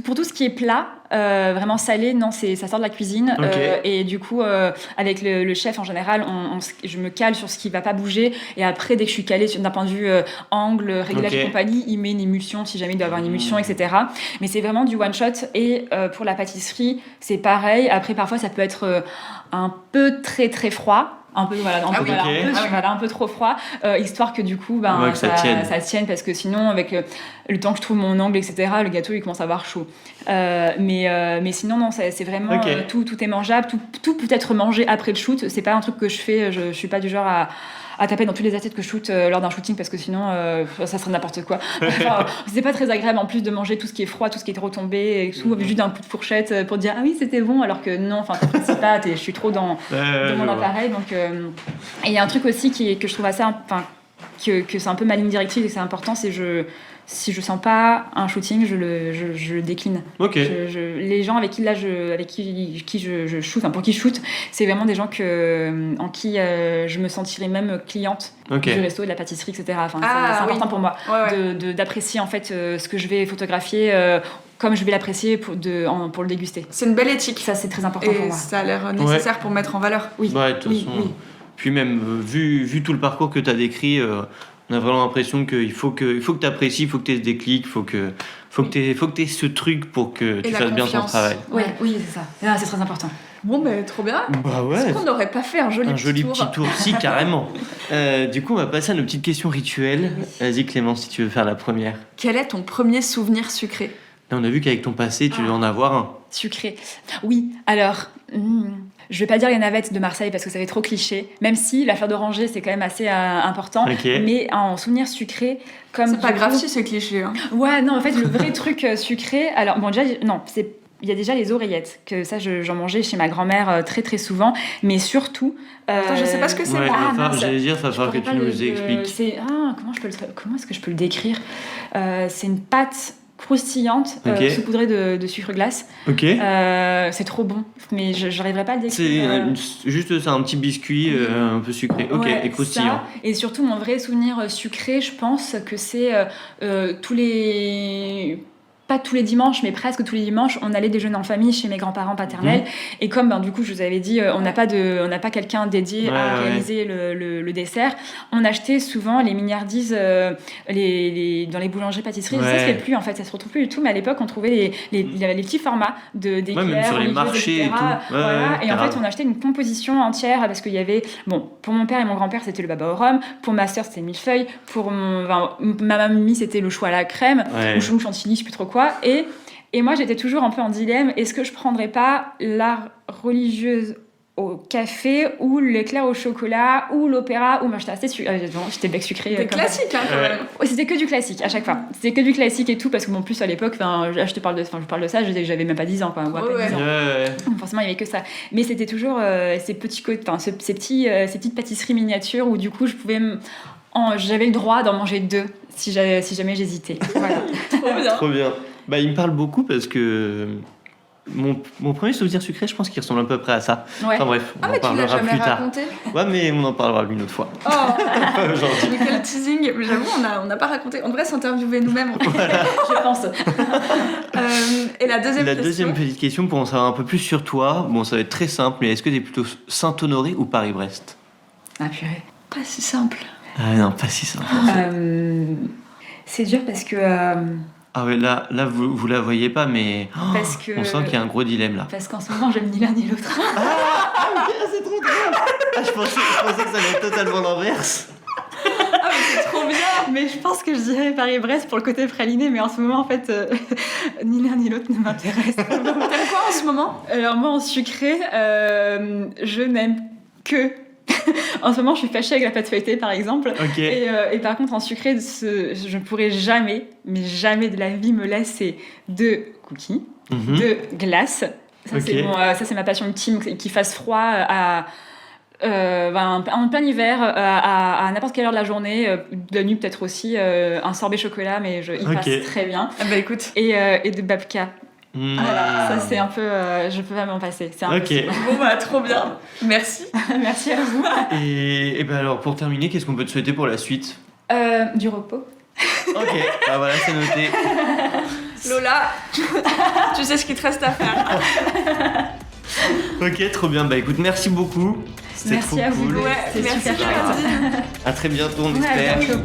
Pour tout ce qui est plat, vraiment salé, non, ça sort de la cuisine. Okay. Et du coup, avec le chef en général, je me cale sur ce qui va pas bouger. Et après, dès que je suis calée d'un point de vue angle, réglage et compagnie, il met une émulsion si jamais il doit avoir une émulsion, etc. Mais c'est vraiment du one shot. Et pour la pâtisserie, c'est pareil. Après, parfois, ça peut être un peu très très froid. Un peu un peu trop froid, histoire que du coup ça tienne, parce que sinon avec le temps que je trouve mon angle, etc., le gâteau il commence à avoir chaud, mais sinon non, c'est vraiment tout est mangeable, tout peut être mangé après le shoot. C'est pas un truc que je fais, je suis pas du genre à taper dans tous les assiettes que je shoot lors d'un shooting, parce que sinon ça serait n'importe quoi. C'est pas très agréable en plus de manger tout ce qui est froid, tout ce qui est retombé et tout, juste d'un coup de fourchette pour dire ah oui c'était bon, alors que non, t'apprécies pas, je suis trop dans mon appareil. Donc et il y a un truc aussi que je trouve assez que c'est un peu ma ligne directrice et c'est important, c'est si je sens pas un shooting, je le décline. Okay. Les gens avec qui je shoot, pour qui je shoot, c'est vraiment des gens en qui je me sentirais même cliente du resto, de la pâtisserie, etc. C'est important pour moi d'apprécier en fait ce que je vais photographier. Comme je vais l'apprécier pour le déguster. C'est une belle éthique. Ça, c'est très important pour moi. Ça a l'air nécessaire pour mettre en valeur. Oui. De toute façon. Puis même, vu tout le parcours que tu as décrit, on a vraiment l'impression qu'il faut que tu apprécies, il faut que tu aies ce déclic, il faut que tu aies ce truc pour que tu fasses bien ton travail. Oui, c'est ça. C'est très important. Bon, trop bien. Est-ce qu'on n'aurait pas fait un joli petit tour? Si, carrément. Du coup, on va passer à nos petites questions rituelles. Vas-y, Clémence, si tu veux faire la première. Quel est ton premier souvenir sucré? Là, on a vu qu'avec ton passé, tu dois en avoir un. Sucré. Oui, alors... Je vais pas dire les navettes de Marseille parce que ça fait trop cliché, même si la fleur d'oranger c'est quand même assez important. Mais en souvenir sucré, comme c'est pas grave si c'est cliché. Hein. Ouais, non, en fait le vrai truc sucré. Alors bon, déjà non, il y a déjà les oreillettes, que ça j'en mangeais chez ma grand-mère très très souvent, mais surtout. Attends, je sais pas ce que c'est. J'allais dire, ça va falloir que tu nous expliques. Comment est-ce que je peux le décrire? C'est une pâte croustillante, saupoudrée de sucre glace. C'est trop bon, mais je n'arriverai pas à le décrire. C'est juste ça, un petit biscuit un peu sucré, et croustillant. Ça. Et surtout, mon vrai souvenir sucré, je pense que c'est pas tous les dimanches, mais presque tous les dimanches, on allait déjeuner en famille chez mes grands-parents paternels. Et comme du coup, je vous avais dit, on n'a pas quelqu'un dédié à réaliser le dessert, on achetait souvent les mignardises dans les boulangeries-pâtisseries. Ça se fait plus, en fait, ça se retrouve plus du tout. Mais à l'époque, on trouvait les petits formats d'éclairs, même sur les marchés etc. et tout. Et en fait, on achetait une composition entière parce qu'il y avait, pour mon père et mon grand-père, c'était le baba au rhum. Pour ma sœur, c'était le millefeuille. Pour ma mamie, c'était le choix à la crème, ou chou chantilly, je sais plus trop quoi. Et Et moi, j'étais toujours un peu en dilemme. Est-ce que je prendrais pas l'art religieuse au café ou l'éclair au chocolat ou l'opéra ou moi j'étais assez j'étais bec sucré Des classiques, hein, quand même. Ouais, c'était que du classique à chaque fois. C'était que du classique et tout parce que en plus à l'époque, je parle de ça, j'avais même pas 10 ans quoi, ou à peine 10 ans. Donc, forcément, il y avait que ça. Mais c'était toujours ces petites pâtisseries miniatures où du coup, j'avais le droit d'en manger 2 si jamais j'hésitais. Voilà. Trop bien. Trop bien. Bah, il me parle beaucoup parce que mon premier souvenir sucré, je pense qu'il ressemble à peu près à ça. Ouais. Enfin bref, on en Mais tu l'as parlera jamais plus tard. raconté? Ouais, mais on en parlera une autre fois. Oh, Pas aujourd'hui. mais quel teasing. Mais j'avoue, on n'a pas raconté. On devrait s'interviewer nous-mêmes. Je pense. Et la deuxième La question. deuxième petite question pour en savoir un peu plus sur toi. Bon, ça va être très simple, mais est-ce que t'es plutôt Saint-Honoré ou Paris-Brest? Ah purée. Pas si simple. Ah non, pas si simple. C'est dur parce que Ah ouais, là vous la voyez pas, mais parce que on sent qu'il y a un gros dilemme là. parce qu'en ce moment, j'aime ni l'un ni l'autre. C'est trop drôle. Ah, je pensais que ça allait être totalement l'inverse. Ah, mais c'est trop bien. Mais je pense que je dirais Paris-Brest pour le côté praliné, mais en ce moment, en fait, ni l'un ni l'autre ne m'intéresse. T'aimes quoi en ce moment? Alors moi, en sucré, je n'aime que... En ce moment, je suis fâchée avec la pâte feuilletée, par exemple. Ok. Et par contre, en sucré, je ne pourrais jamais, mais jamais de la vie me lasser de cookies, de glace. Ça, Ok. c'est ma passion ultime, qu'il fasse froid en plein hiver, à n'importe quelle heure de la journée, de la nuit peut-être aussi, un sorbet chocolat, mais il passe très bien. Ah bah écoute. Et de babka. Voilà, ça c'est un peu... je peux pas m'en passer, c'est impossible. Ok. Bon bah trop bien. Merci. Merci à vous. Et ben alors pour terminer, qu'est-ce qu'on peut te souhaiter pour la suite? Du repos. Ok, bah voilà, c'est noté. Lola, tu sais ce qu'il te reste à faire. Ok, trop bien. Bah écoute, merci beaucoup. C'était Merci trop à vous. cool. Ouais, C'est merci super chouette. Géraldine. À très bientôt, on Ouais, à espère. bientôt.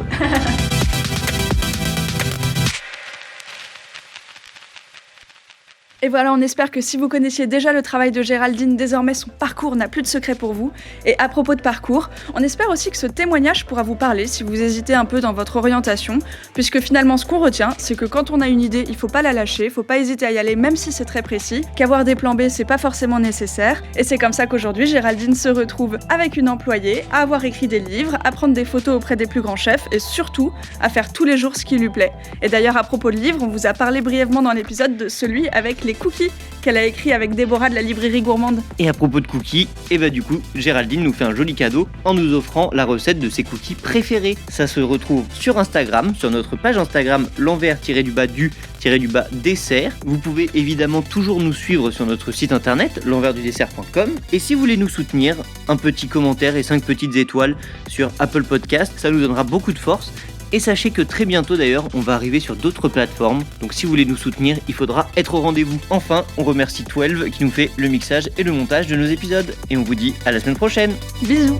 Et voilà, on espère que si vous connaissiez déjà le travail de Géraldine, désormais son parcours n'a plus de secret pour vous. Et à propos de parcours, on espère aussi que ce témoignage pourra vous parler si vous hésitez un peu dans votre orientation, puisque finalement ce qu'on retient, c'est que quand on a une idée, il faut pas la lâcher, faut pas hésiter à y aller même si c'est très précis, qu'avoir des plans B c'est pas forcément nécessaire. Et c'est comme ça qu'aujourd'hui Géraldine se retrouve avec une employée, à avoir écrit des livres, à prendre des photos auprès des plus grands chefs et surtout à faire tous les jours ce qui lui plaît. Et d'ailleurs à propos de livres, on vous a parlé brièvement dans l'épisode de celui avec les cookies qu'elle a écrit avec Déborah de la librairie gourmande. Et à propos de cookies, et bah du coup, Géraldine nous fait un joli cadeau en nous offrant la recette de ses cookies préférés. Ça se retrouve sur Instagram, sur notre page Instagram l'envers-du-dessert. Vous pouvez évidemment toujours nous suivre sur notre site internet l'enversdudessert.com. Et si vous voulez nous soutenir, un petit commentaire et 5 petites étoiles sur Apple Podcast, ça nous donnera beaucoup de force. Et sachez que très bientôt d'ailleurs, on va arriver sur d'autres plateformes. Donc si vous voulez nous soutenir, il faudra être au rendez-vous. Enfin, on remercie 12 qui nous fait le mixage et le montage de nos épisodes. Et on vous dit à la semaine prochaine. Bisous.